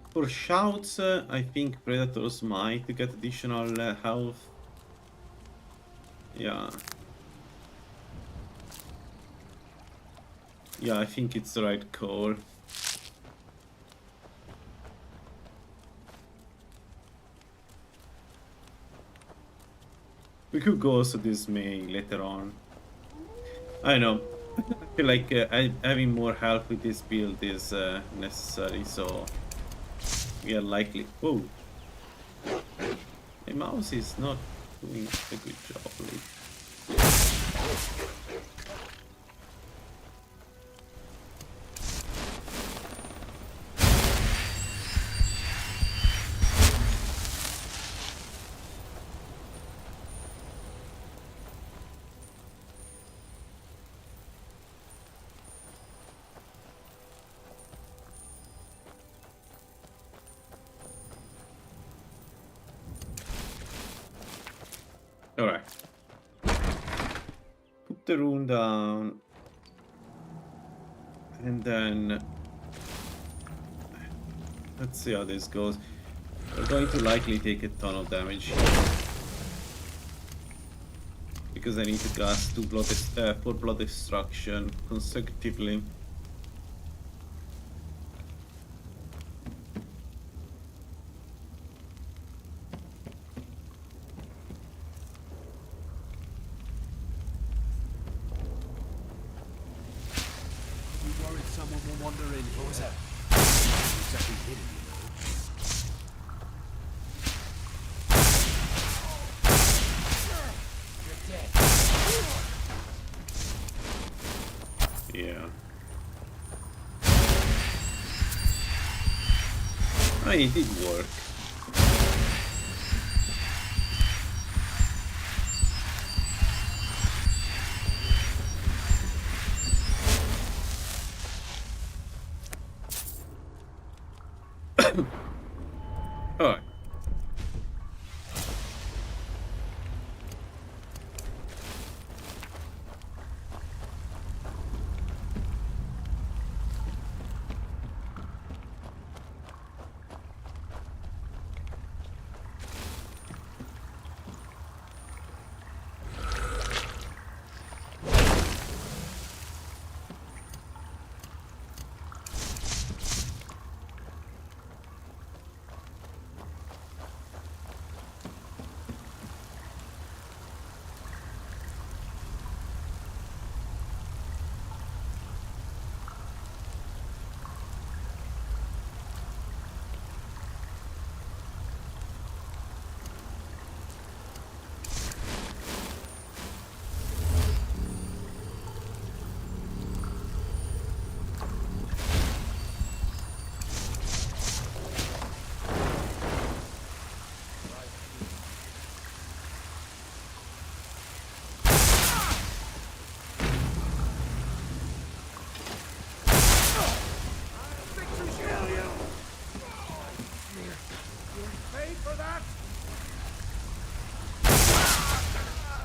For shouts, I think predators might get additional health. Yeah. Yeah, I think it's the right call. We could go also this May later on. I know. I feel like having more health with this build is necessary, so we are likely. Whoa! My mouse is not doing a good job lately. Alright. Put the rune down. And then let's see how this goes. We're going to likely take a ton of damage here. Because I need to cast 4 blood destruction consecutively. Someone will wander in. What was that? Exactly hit it, you know. You're dead. Yeah. I mean, it did work. Alright.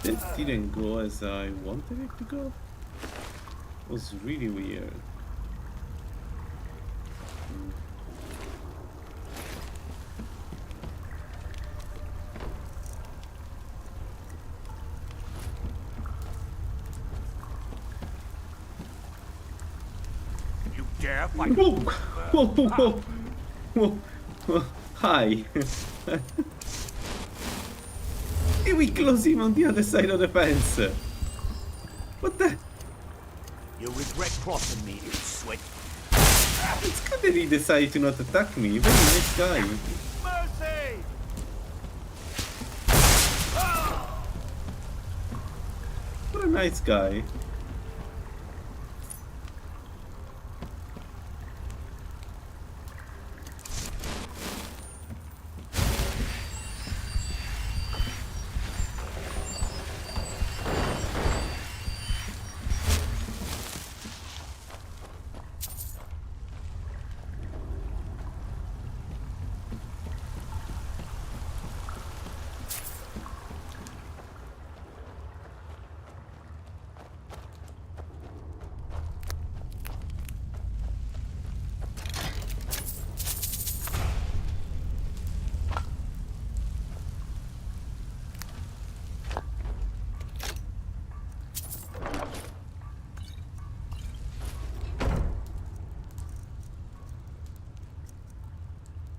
That didn't go as I wanted it to go. It was really weird. You dare fight? Whoa! Whoa! Whoa! Whoa! Whoa! Hi! Hey, we close him on the other side of the fence! What the? You regret crossing me, you swit. It's good that he decided to not attack me. Very nice guy. Mercy! What a nice guy.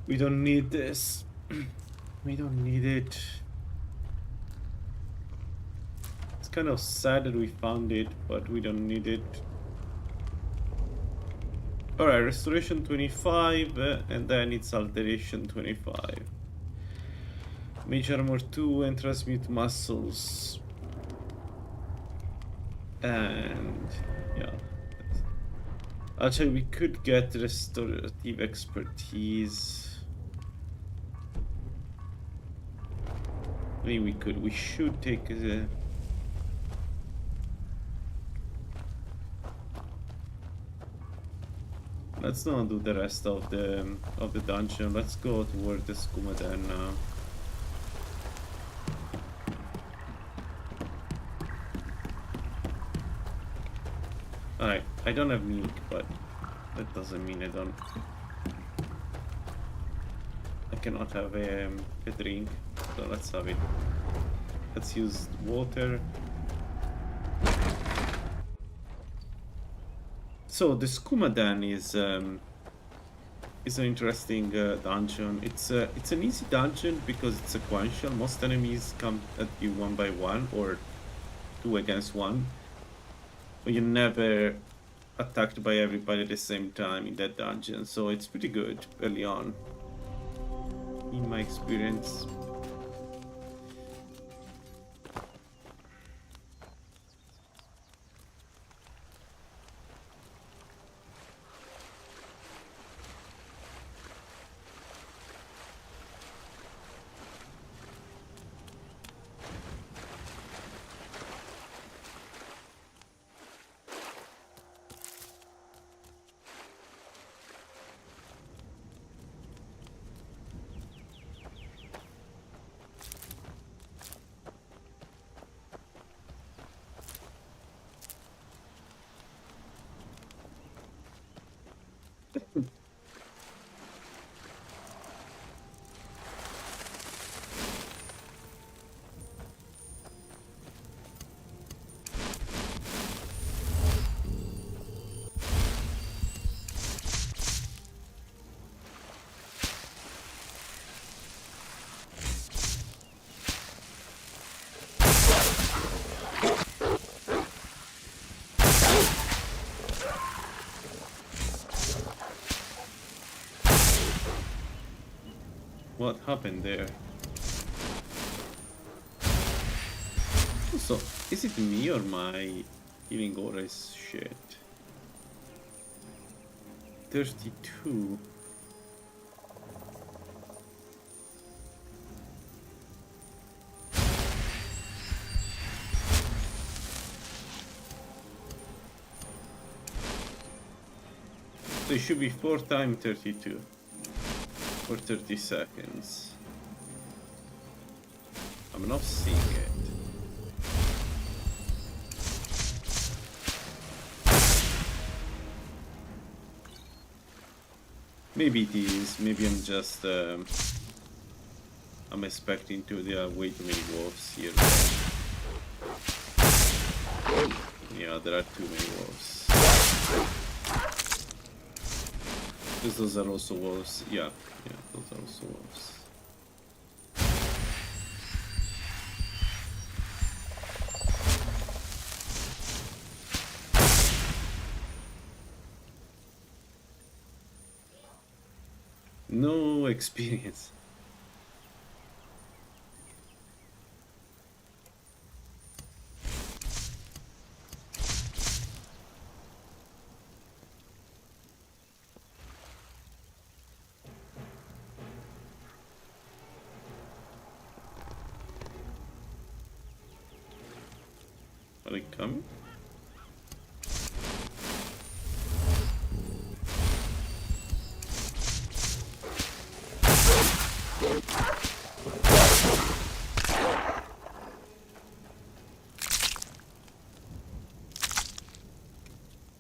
We don't need this. We don't need it. It's kind of sad that we found it, but we don't need it. Alright, restoration 25, and then it's alteration 25. Mage armor 2 and transmute muscles. And yeah. Actually, we could get restorative expertise. I mean, we could. We should take the. Let's not do the rest of the dungeon. Let's go toward the skooma then now. Alright, I don't have milk, but that doesn't mean I cannot have a drink. So let's have it. Let's use water. So the skooma den is an interesting dungeon. It's an easy dungeon because it's sequential. Most enemies come at you one by one or 2 against 1. But you're never attacked by everybody at the same time in that dungeon. So it's pretty good early on, in my experience. What happened there? So, is it me or my healing aura is shit? 32. So it should be 4 times 32. For 30 seconds. I'm not seeing it. Maybe it is. Maybe I'm just I'm expecting to. There are way too many wolves here. Yeah, there are too many wolves. Because those are also wolves. Yeah, those are also wolves. No experience. Are they coming?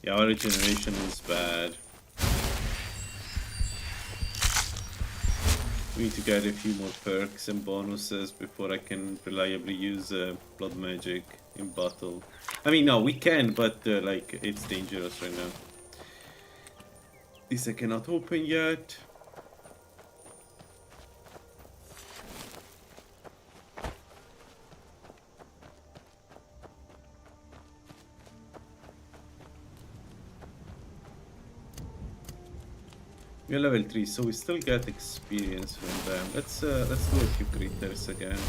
Yeah, our regeneration is bad. We need to get a few more perks and bonuses before I can reliably use blood magic in battle. I mean, no, we can, but like it's dangerous right now. This I cannot open yet. We're level 3, so we still get experience from them. Let's do a few critters again.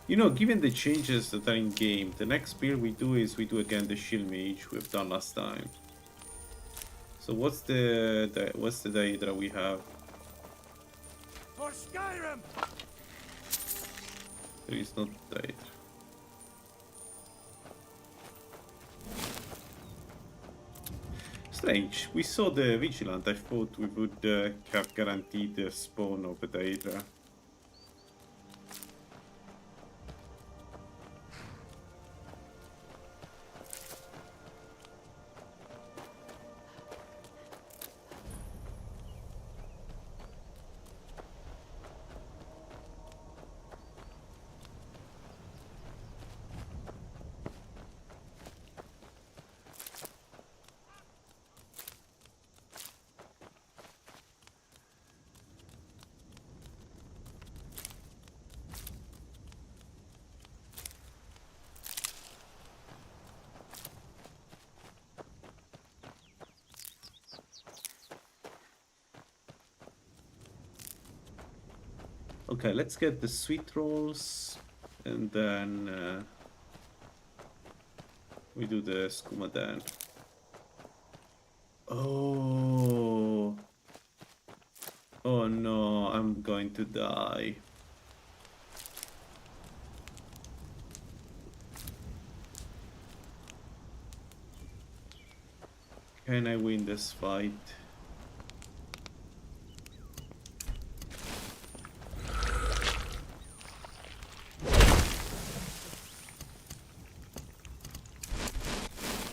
You know, given the changes that are in game, the next build we do is we do again the shield mage we've done last time. So what's the Daedra we have? For Skyrim! There is not Daedra. Strange. We saw the Vigilant. I thought we would have guaranteed the spawn of a Daedra. Okay, let's get the sweet rolls, and then we do the skooma then. Oh. Oh no, I'm going to die. Can I win this fight?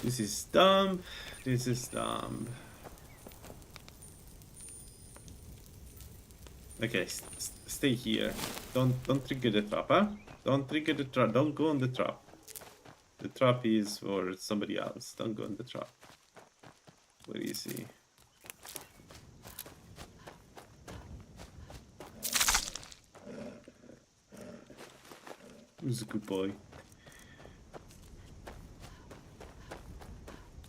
This is dumb. This is dumb. Okay, stay here. Don't trigger the trap, huh? Don't trigger the trap. Don't go on the trap. The trap is for somebody else. Don't go on the trap. Where is he? Who's a good boy?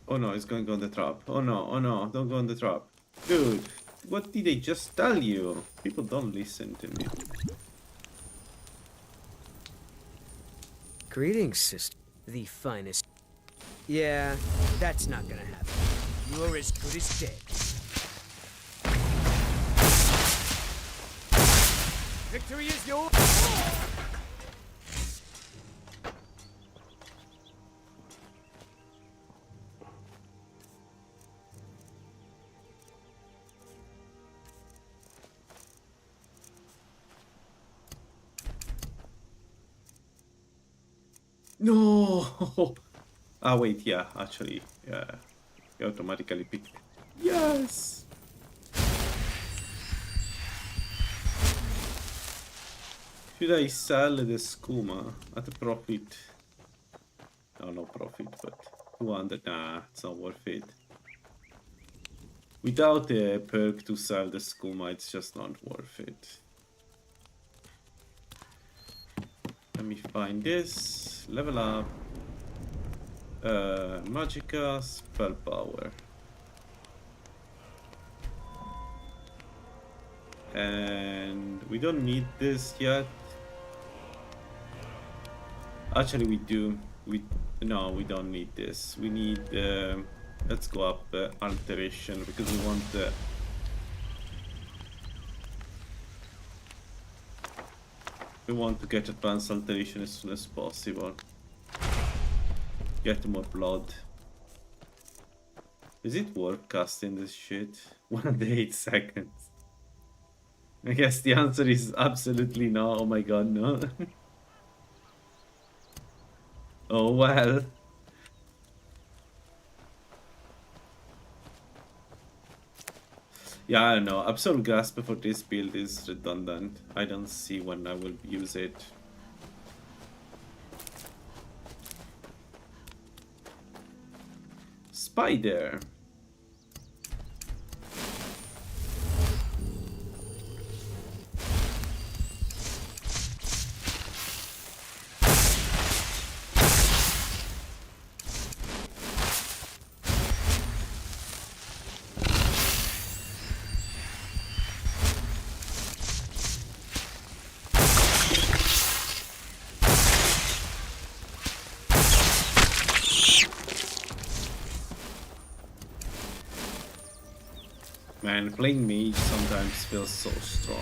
Oh no, it's going to go on the trap. Oh no, don't go on the trap. Dude, what did I just tell you? People don't listen to me. Greetings, sister. The finest. Yeah, that's not gonna happen. You're as good as dead. Victory is yours! No! Ah, wait, yeah, actually, yeah. You automatically pick. Yes! Should I sell the skooma at a profit? No profit, but 200. Nah, it's not worth it. Without the perk to sell the skooma, it's just not worth it. Let me find this. Level up. Magicka, spell power. And we don't need this yet. Actually, we do. No, we don't need this. We need. Let's go up alteration because we want the. We want to get advanced alteration as soon as possible. Get more blood. Is it worth casting this shit? 108 seconds. I guess the answer is absolutely no. Oh my god, no. Oh well. Yeah, I don't know. Absolute Grasp for this build is redundant. I don't see when I will use it. Spider. Man, playing Mage sometimes feels so strong.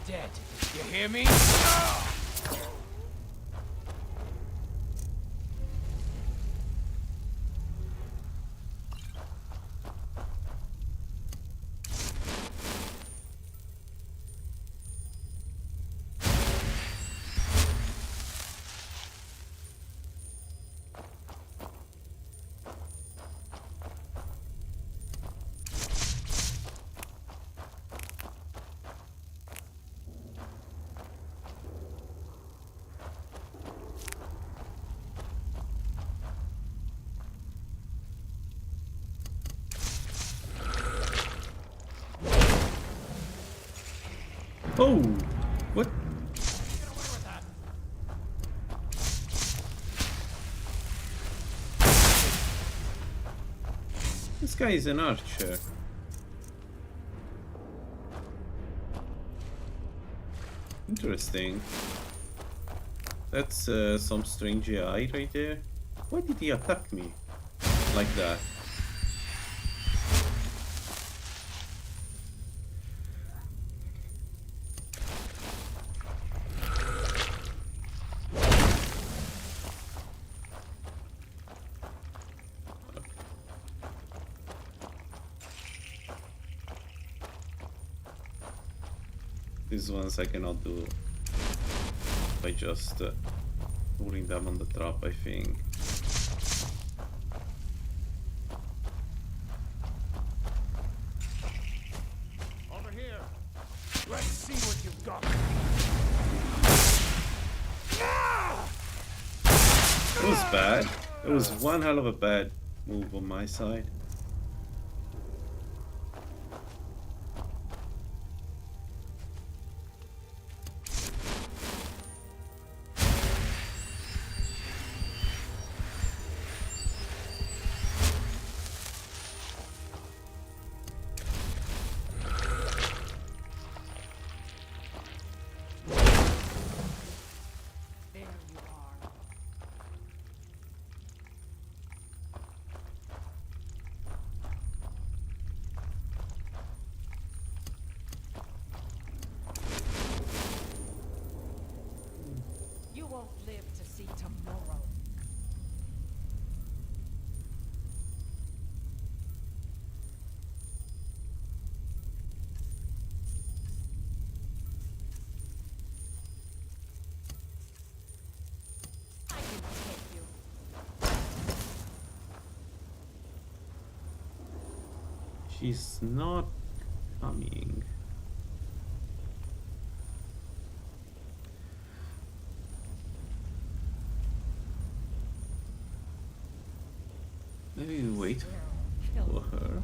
Dead. You hear me? Oh! What? This guy is an archer. Interesting. That's some strange AI right there. Why did he attack me like that? These ones I cannot do by just putting them on the trap, I think. Over here. Let's see what you've got. It was bad. It was one hell of a bad move on my side. She's not coming. Maybe we wait for her.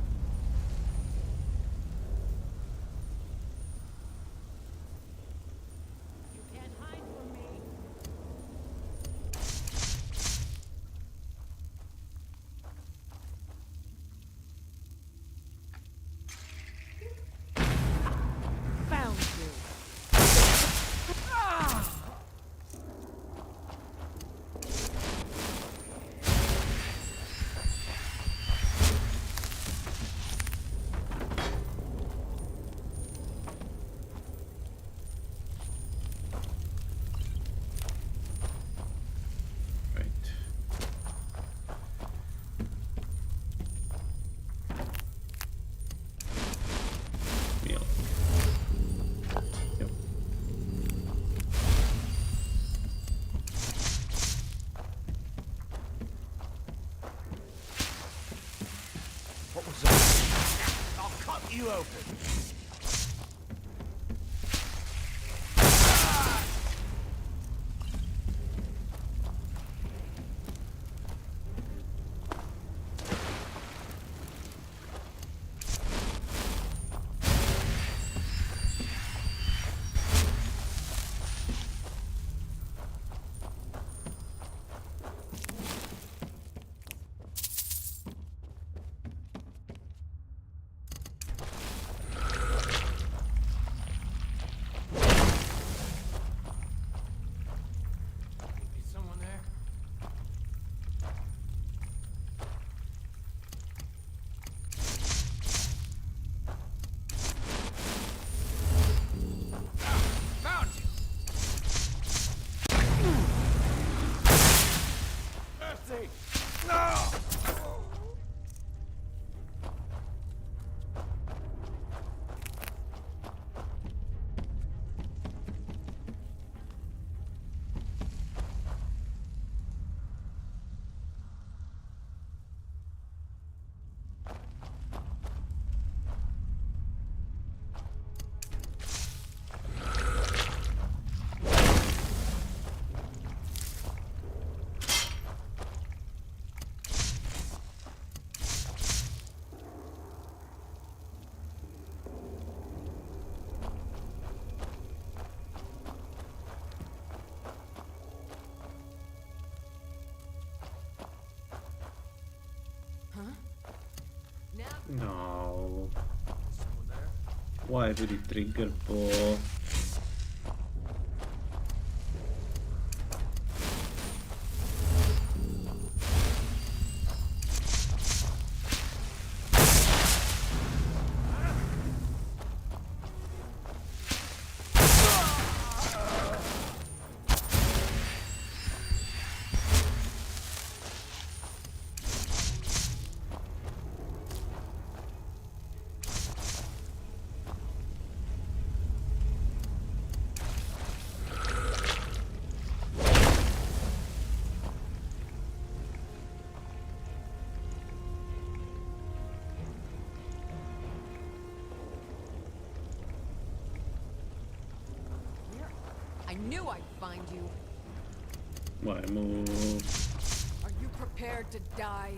No. Someone there? Why would it trigger ball? I knew I'd find you. Why move? Are you prepared to die?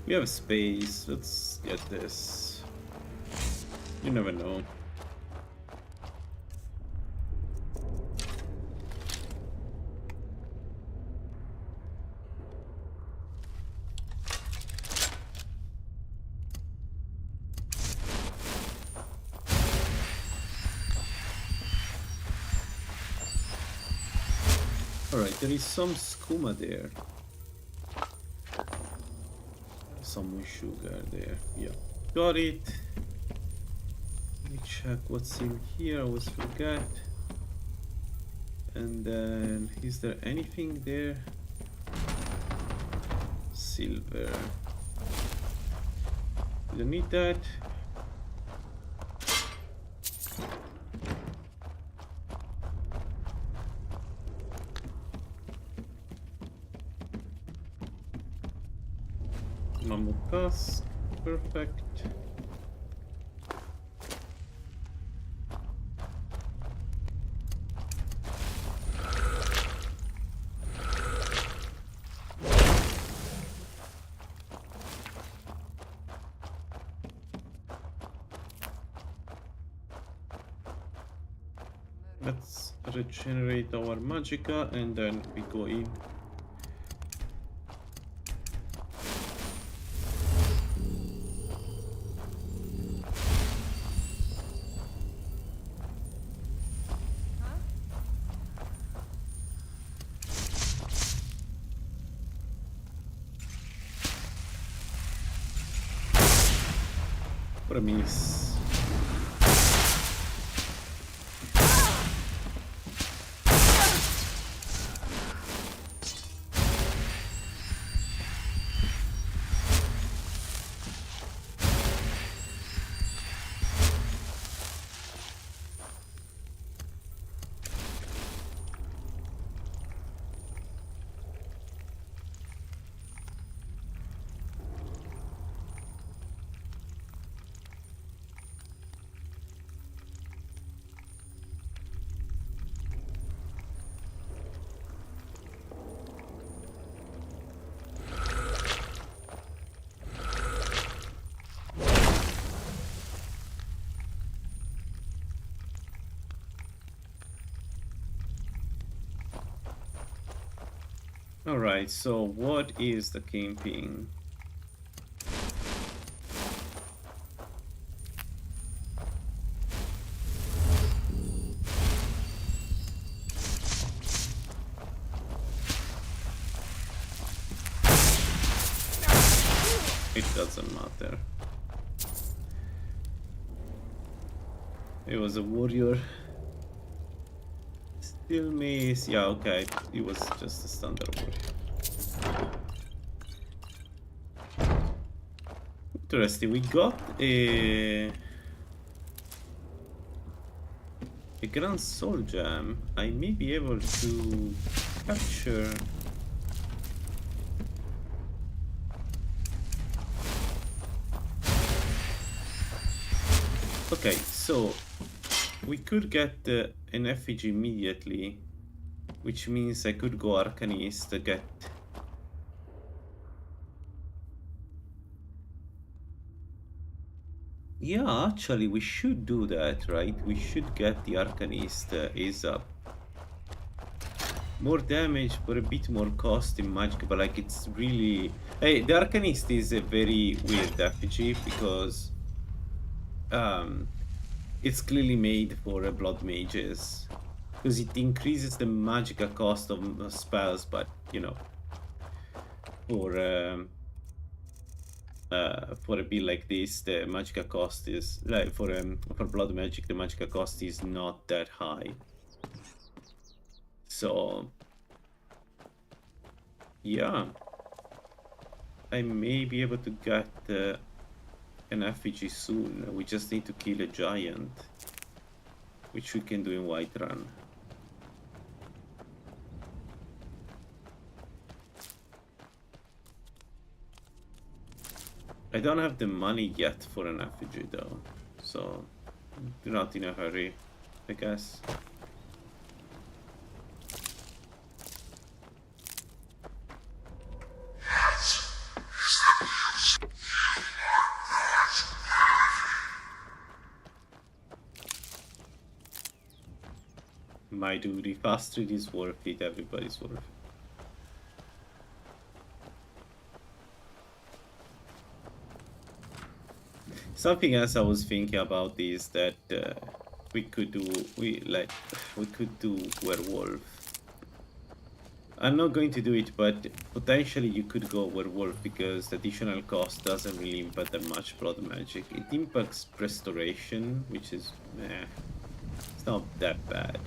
We have space. Let's get this. You never know. Alright, there is some skooma there. Some sugar there. Yeah. Got it. Let me check what's in here. I always forget. And then, is there anything there? Silver. You don't need that. Mammoth tusk, perfect. Let's regenerate our magicka and then we go in. What a miss. Alright, so what is the camping? It doesn't matter. It was a warrior. Still miss. Yeah, okay. It was just a standard warrior. Interesting. We got a Grand Soul Gem. I may be able to capture. Okay, so we could get an effigy immediately, which means I could go Arcanist to get. Yeah, actually, we should do that, right? We should get the Arcanist ASAP. More damage for a bit more cost in magic, but like it's really... Hey, the Arcanist is a very weird effigy because it's clearly made for blood mages. Because it increases the magic cost of spells, but you know, for a build like this, the magicka cost is like for blood magic, the magicka cost is not that high. So yeah, I may be able to get an effigy soon. We just need to kill a giant, which we can do in Whiterun. I don't have the money yet for an effigy though, so not in a hurry, I guess. My dude, if Astrid is worth it, everybody's worth it. Something else I was thinking about is that we could do werewolf. I'm not going to do it, but potentially you could go werewolf because the additional cost doesn't really impact that much blood magic. It impacts restoration, which is it's not that bad.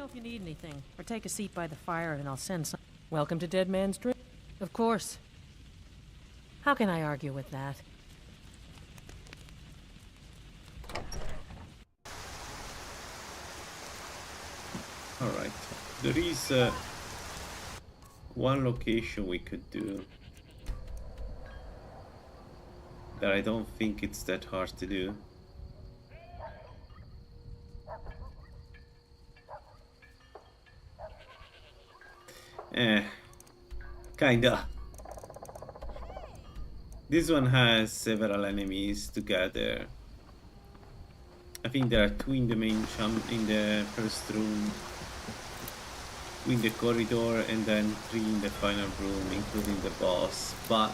If you need anything, or take a seat by the fire and I'll send some. Welcome to Dead Man's Drink. Of course. How can I argue with that? Alright, there is one location we could do that I don't think it's that hard to do. Kinda. This one has several enemies together. I think there are 2 in the main in the first room, 2 in the corridor, and then 3 in the final room, including the boss. But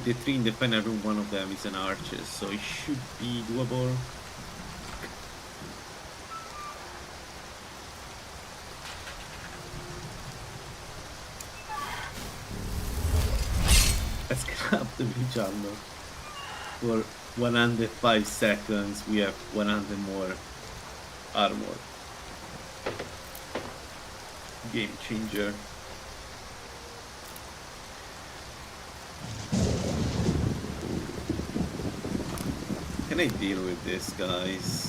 the 3 in the final room, one of them is an archer, so it should be doable. Let's grab the Vijano. For 105 seconds, we have 100 more armor. Game changer. Can I deal with this, guys?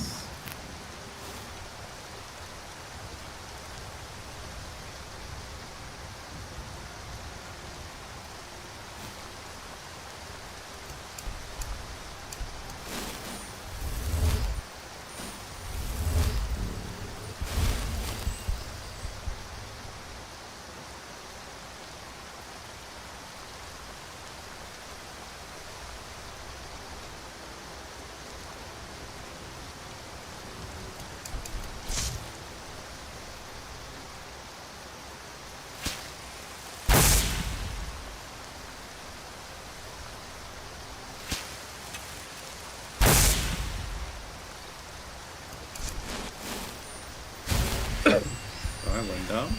Went down.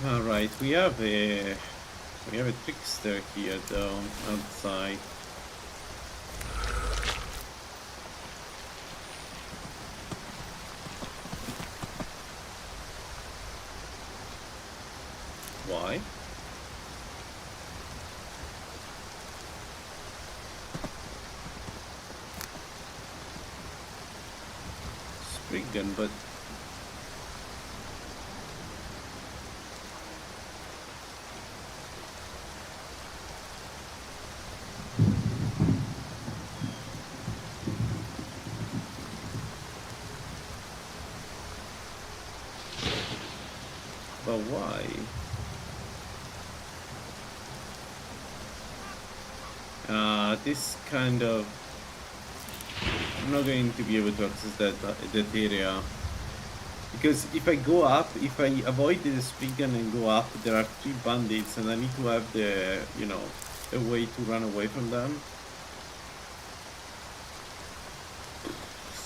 All right, we have a trickster here though outside. Why? Spriggan, but why? This kind of... I'm not going to be able to access that area. Because if I go up, if I avoid the Spriggan and go up, there are 3 bandits and I need to have the, you know, a way to run away from them.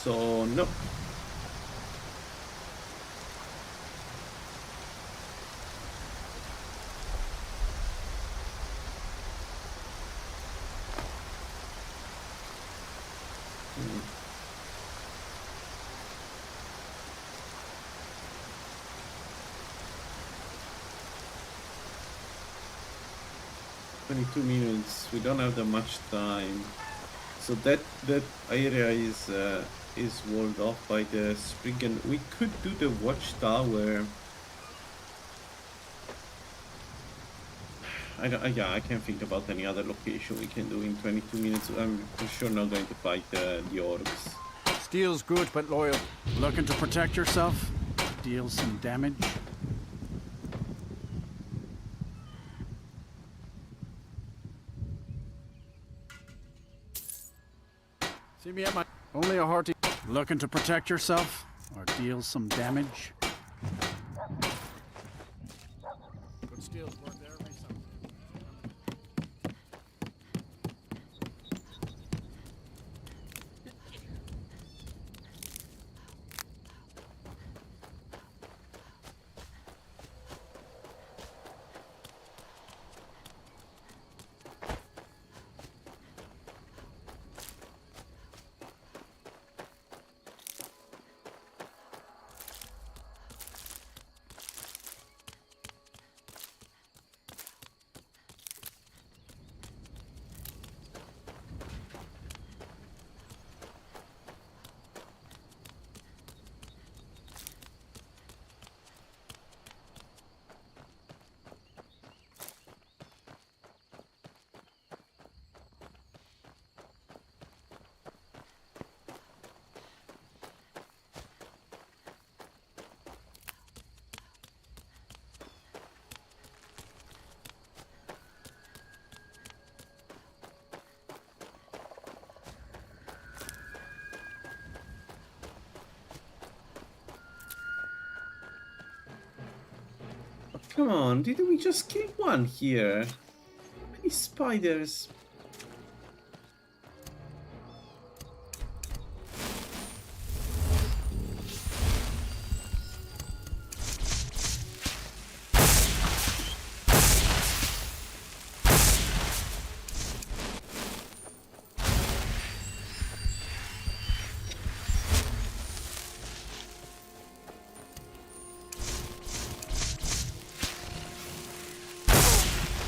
So, no. Hmm. 22 minutes. We don't have that much time. So that area is walled off by the Spriggan. We could do the watchtower. I can't think about any other location we can do in 22 minutes. I'm for sure not going to fight the orcs. Steel's good but loyal. Looking to protect yourself? Deal some damage? See me at my... Only a hearty... Looking to protect yourself? Or deal some damage? Good steel's worth every something. Come on, didn't we just kill one here? How many spiders?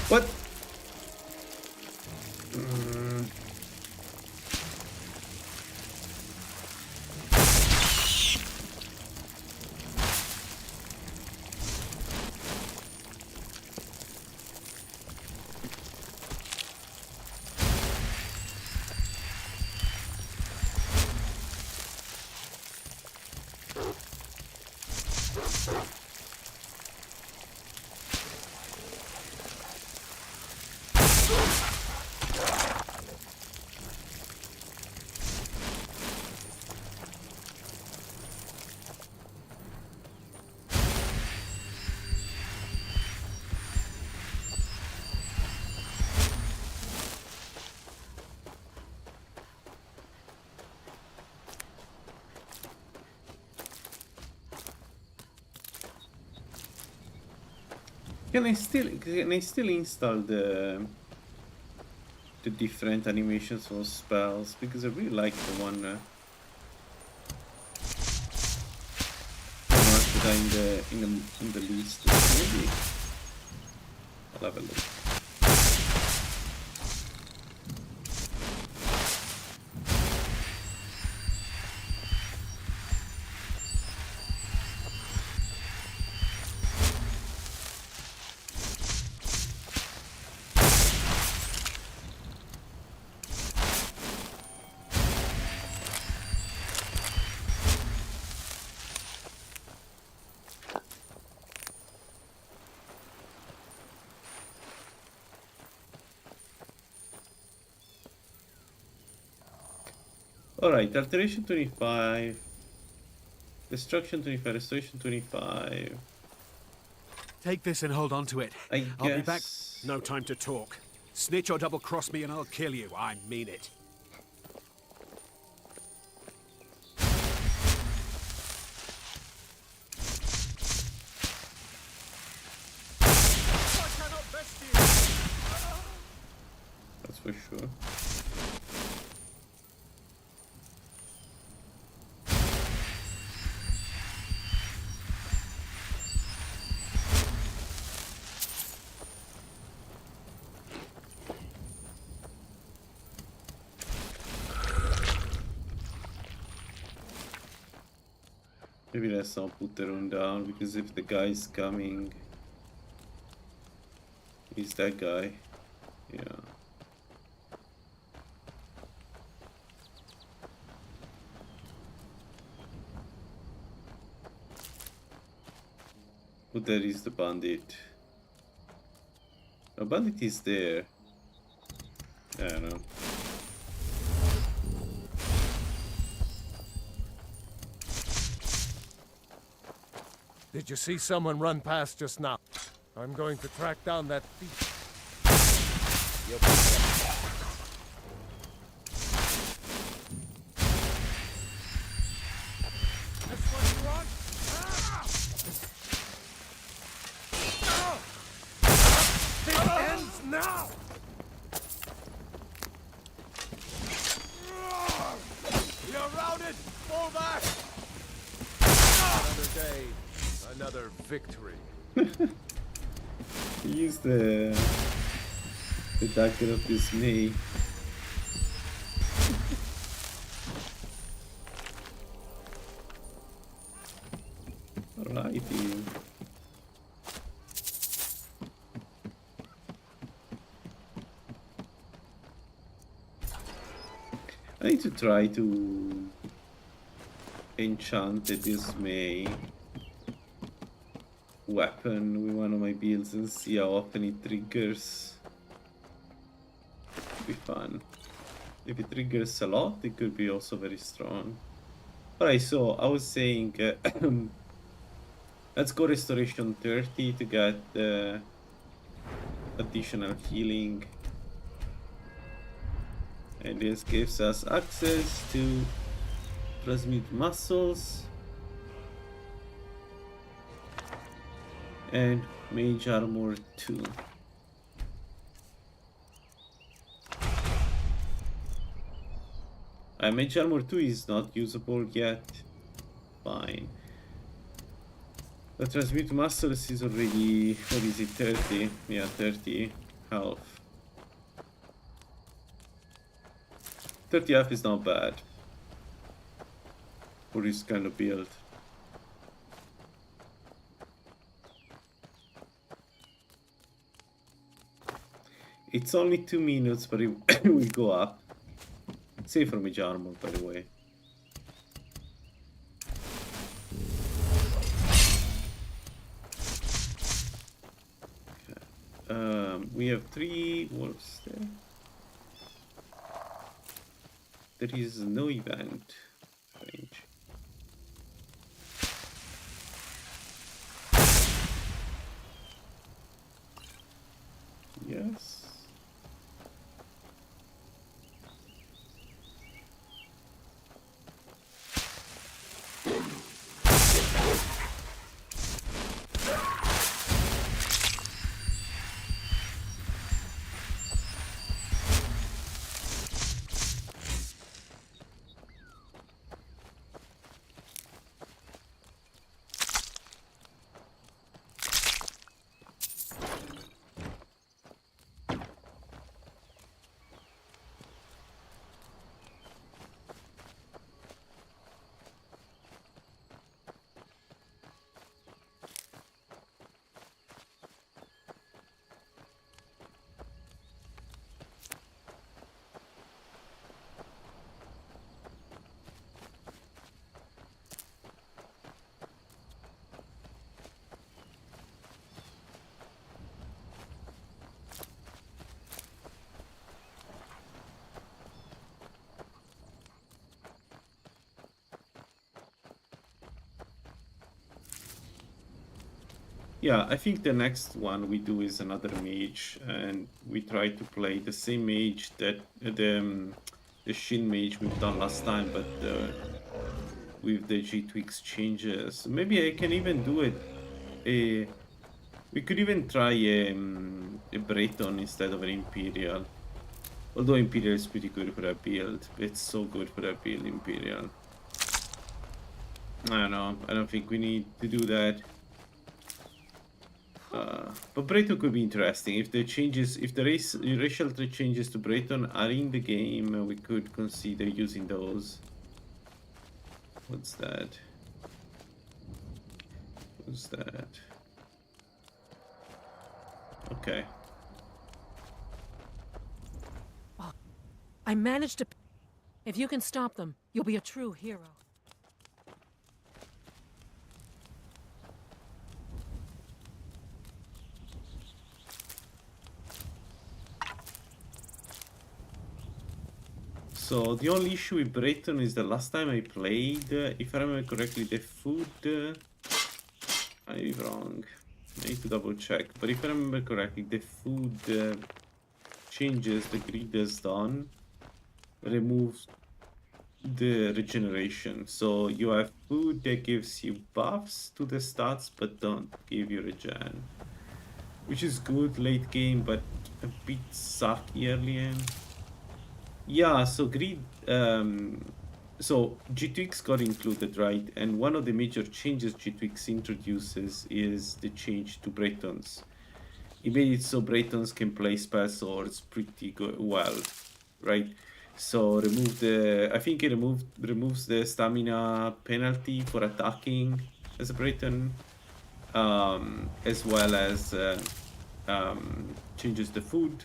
What? Can I still install the different animations for spells? Because I really like the one that are in the list. Maybe I'll have a look. Alright, alteration 25, destruction 25, restoration 25. Take this and hold on to it. I I'll be back. guess. No time to talk. Snitch or double cross me and I'll kill you. I mean it. That's for sure. Maybe let's not put the rune down, because if the guy's coming, he's that guy. Yeah. But there is the bandit. A bandit is there. I don't know. Did you see someone run past just now? I'm going to track down that thief. Now! You're routed! Fall back! Another day, another victory. Use the dagger of dismay. Alrighty. I need to try to enchant the dismay weapon with one of my builds and see how often it triggers. Could be fun. If it triggers a lot, it could be also very strong. Alright, so I was saying let's go restoration 30 to get additional healing. And this gives us access to transmute muscles and mage armor 2. Mage armor 2 is not usable yet. Fine. The transmute muscles is already, what is it, 30? Yeah, 30 health. 30 health is not bad for this kind of build. It's only 2 minutes, but it will go up. Save for mage armor, by the way. Okay. We have 3 wolves there. There is no event. Strange. Yes. Yeah, I think the next one we do is another mage, and we try to play the same mage that the Shin mage we've done last time, but with the G-Twix changes. Maybe I can even do it. We could even try a Breton instead of an Imperial. Although Imperial is pretty good for that build. It's so good for that build, Imperial. I don't know. I don't think we need to do that. But Breton could be interesting. If the changes, if the racial trait changes to Breton are in the game, we could consider using those. What's that? What's that? Okay. Oh, I managed to... If you can stop them, you'll be a true hero. So the only issue with Breton is the last time I played, if I remember correctly, the food... I may be wrong. I need to double check. But if I remember correctly, the food changes the greed has done removes the regeneration. So you have food that gives you buffs to the stats but don't give you regen. Which is good late game, but a bit sucky early in. Yeah, so greed, so G-Twix got included, right? And one of the major changes G-Twix introduces is the change to Bretons. It made it so Bretons can play spell swords pretty good, well, right? So remove the, I think it removes the stamina penalty for attacking as a Breton, as well as changes the food.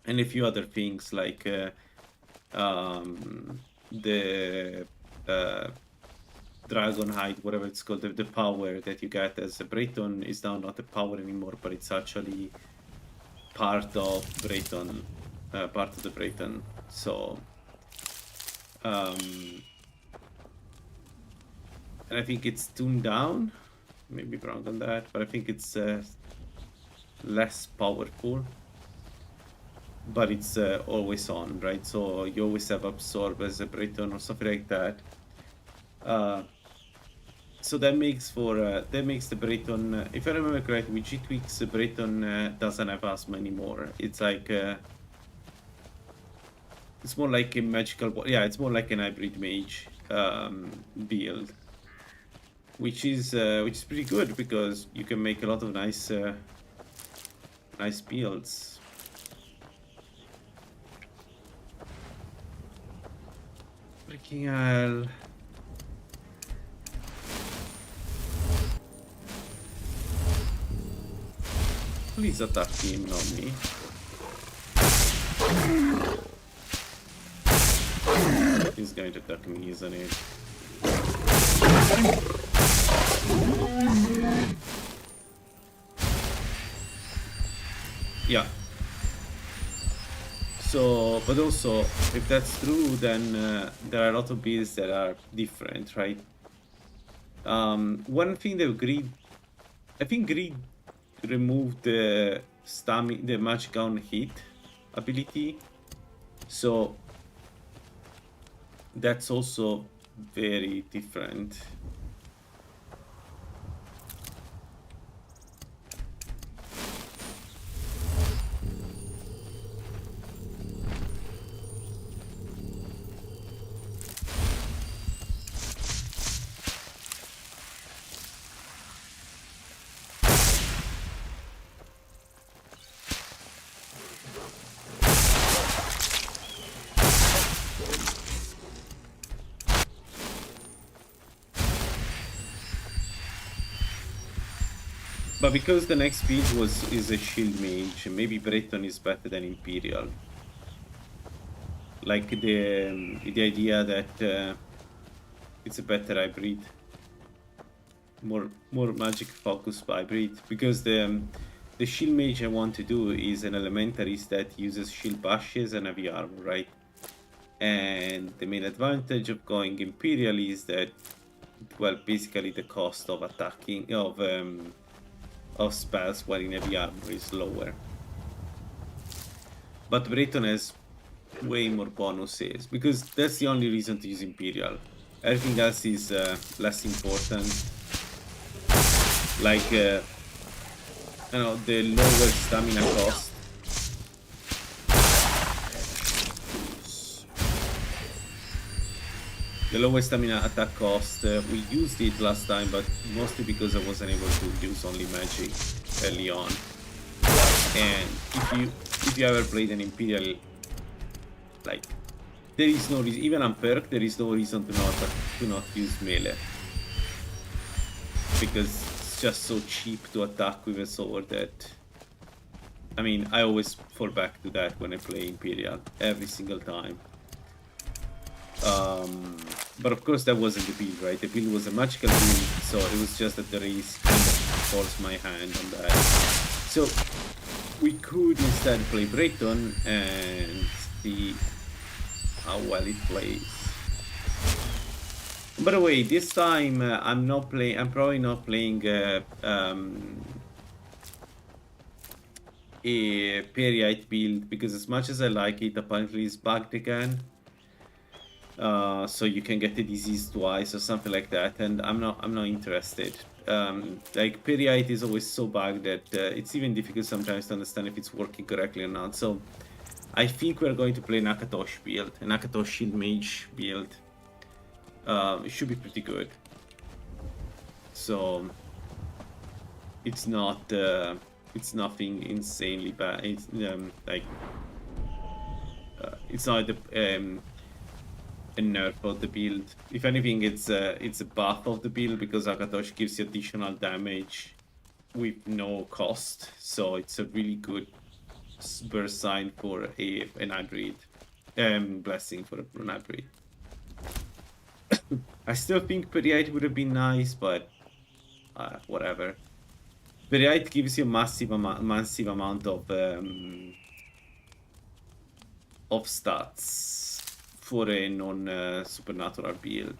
And a few other things like the Dragonhide, whatever it's called, the power that you get as a Breton is now not a power anymore, but it's actually part of Breton, part of the Breton. So, and I think it's tuned down. Maybe wrong on that, but I think it's less powerful. But it's always on, right? So you always have absorb as a Breton or something like that. So that makes for that makes the Breton, if I remember correctly, with G-Twix, Breton doesn't have asthma anymore. It's like it's more like a magical, yeah, it's more like an hybrid mage build, which is pretty good because you can make a lot of nice nice builds. Freaking hell. Please attack him, not me. He's going to attack me, isn't he? Yeah. So, but also, if that's true, then there are a lot of builds that are different, right? One thing that Greed, I think Greed removed the stamina, the magic on hit ability, so that's also very different. But because the next build is a shield mage, maybe Breton is better than Imperial. Like the idea that it's a better hybrid, more magic focused hybrid. Because the shield mage I want to do is an elementarist that uses shield bashes and heavy armor, right? And the main advantage of going Imperial is that well, basically the cost of attacking of spells while in heavy armor is lower. But Breton has way more bonuses because that's the only reason to use Imperial. Everything else is less important. Like you know, the lower stamina cost. The lower stamina attack cost, we used it last time, but mostly because I wasn't able to use only magic early on. And if you ever played an Imperial, like, there is no reason, even on perk, there is no reason to not use melee. Because it's just so cheap to attack with a sword that, I mean, I always fall back to that when I play Imperial, every single time. But of course that wasn't the build, right? The build was a magical build, so it was just that the race kind of forced my hand on that. So we could instead play Breton and see how well it plays. By the way, this time I'm probably not playing a Periite build because as much as I like it, apparently it's bugged again. So you can get the disease twice or something like that, and I'm not interested. Like Periite is always so bugged that it's even difficult sometimes to understand if it's working correctly or not. So I think we're going to play Nakatosh build, a Nakatosh Shield Mage build. It should be pretty good. So it's not it's nothing insanely bad. It's like it's not the a nerf of the build. If anything, it's a buff of the build because Akatosh gives you additional damage with no cost, so it's a really good burst sign for an hybrid, blessing for an hybrid. I still think Periite would have been nice, but whatever. Periite gives you massive amount of stats for a non-supernatural build.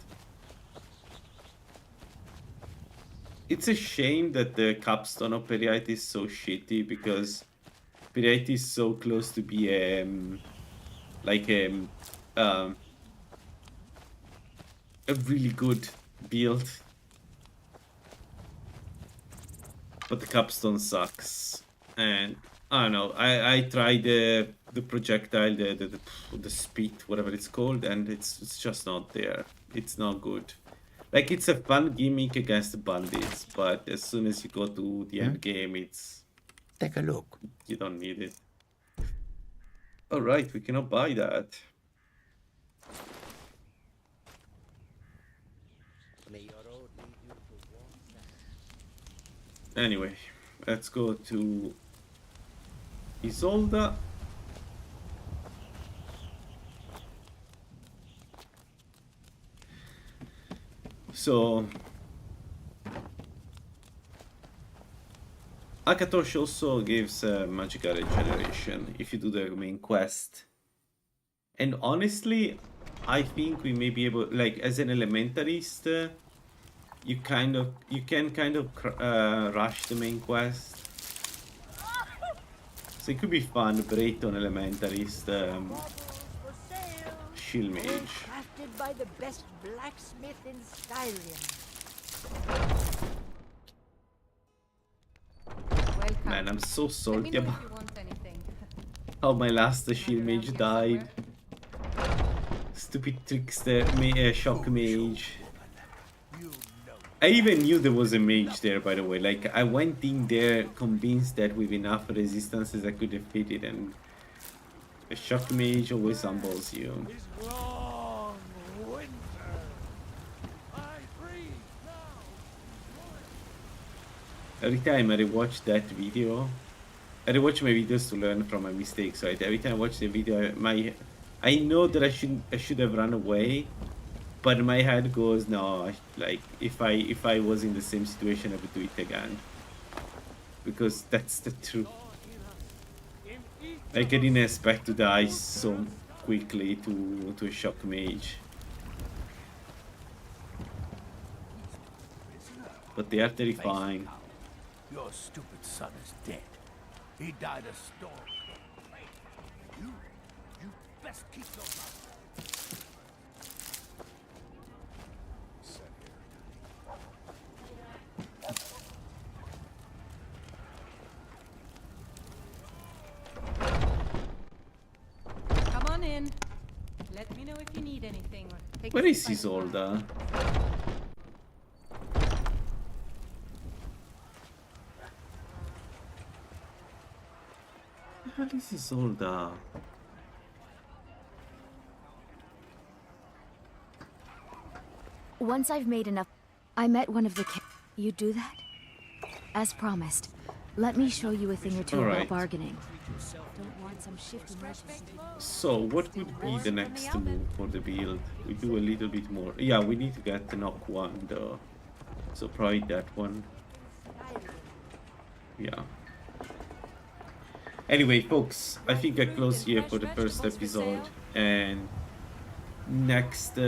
It's a shame that the capstone of Periite is so shitty because Periite is so close to be like a really good build, but the capstone sucks. And I don't know. I tried the projectile, the speed, whatever it's called, and it's just not there. It's not good. Like, it's a fun gimmick against the bandits, but as soon as you go to the end game, it's... Take a look. You don't need it. Alright, we cannot buy that. Anyway, let's go to Isolda. So Akatosh also gives magical regeneration if you do the main quest. And honestly, I think we may be able, like, as an elementalist, you can kind of rush the main quest. So it could be fun. Breton elementalist, shield mage. Crafted by the best blacksmith in Skyrim. Man, I'm so salty about how my last shield mage died. Stupid trickster, shock mage. I even knew there was a mage there, by the way. Like, I went in there convinced that with enough resistances I could defeat it, and a shock mage always humbles you. Every time I rewatch that video, I rewatch my videos to learn from my mistakes, right? Every time I watch the video, I know that I should have run away, but my head goes, no, like, if I was in the same situation, I would do it again. Because that's the truth. Like, I didn't expect to die so quickly to a shock mage. but they are terrifying. Your stupid son is dead. He died a storm. You best keep those up. Come on in. Let me know if you need anything. Where is Isolda? Where the hell is Isolda? Once I've made enough... I met one of the... You do that? As promised. Let me show you a thing or two about bargaining. Don't want some shifty So, what would be the next move for the build? We do a little bit more. Yeah, we need to get the knock one though. So probably that one. Yeah. Anyway, folks, I think I close here for the first episode. And next,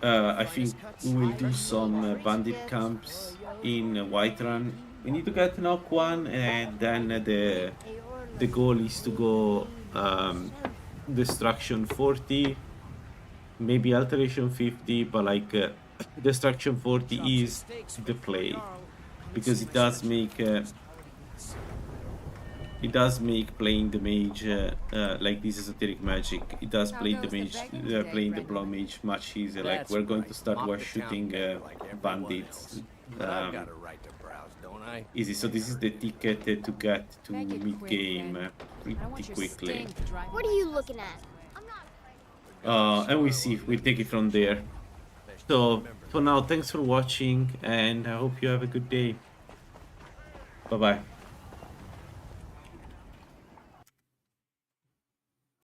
I think we will do some bandit camps in Whiterun. We need to get knock one, and then the goal is to go destruction 40, maybe alteration 50, but like destruction 40 is the play, because it does make playing the mage like this esoteric magic. It does play the mage, playing the blood mage much easier. Like we're going to start one shooting bandits. Easy. So this is the ticket to get to mid game pretty quickly. What are you looking at? And we see, we take it from there. So for now, thanks for watching, and I hope you have a good day. Bye bye.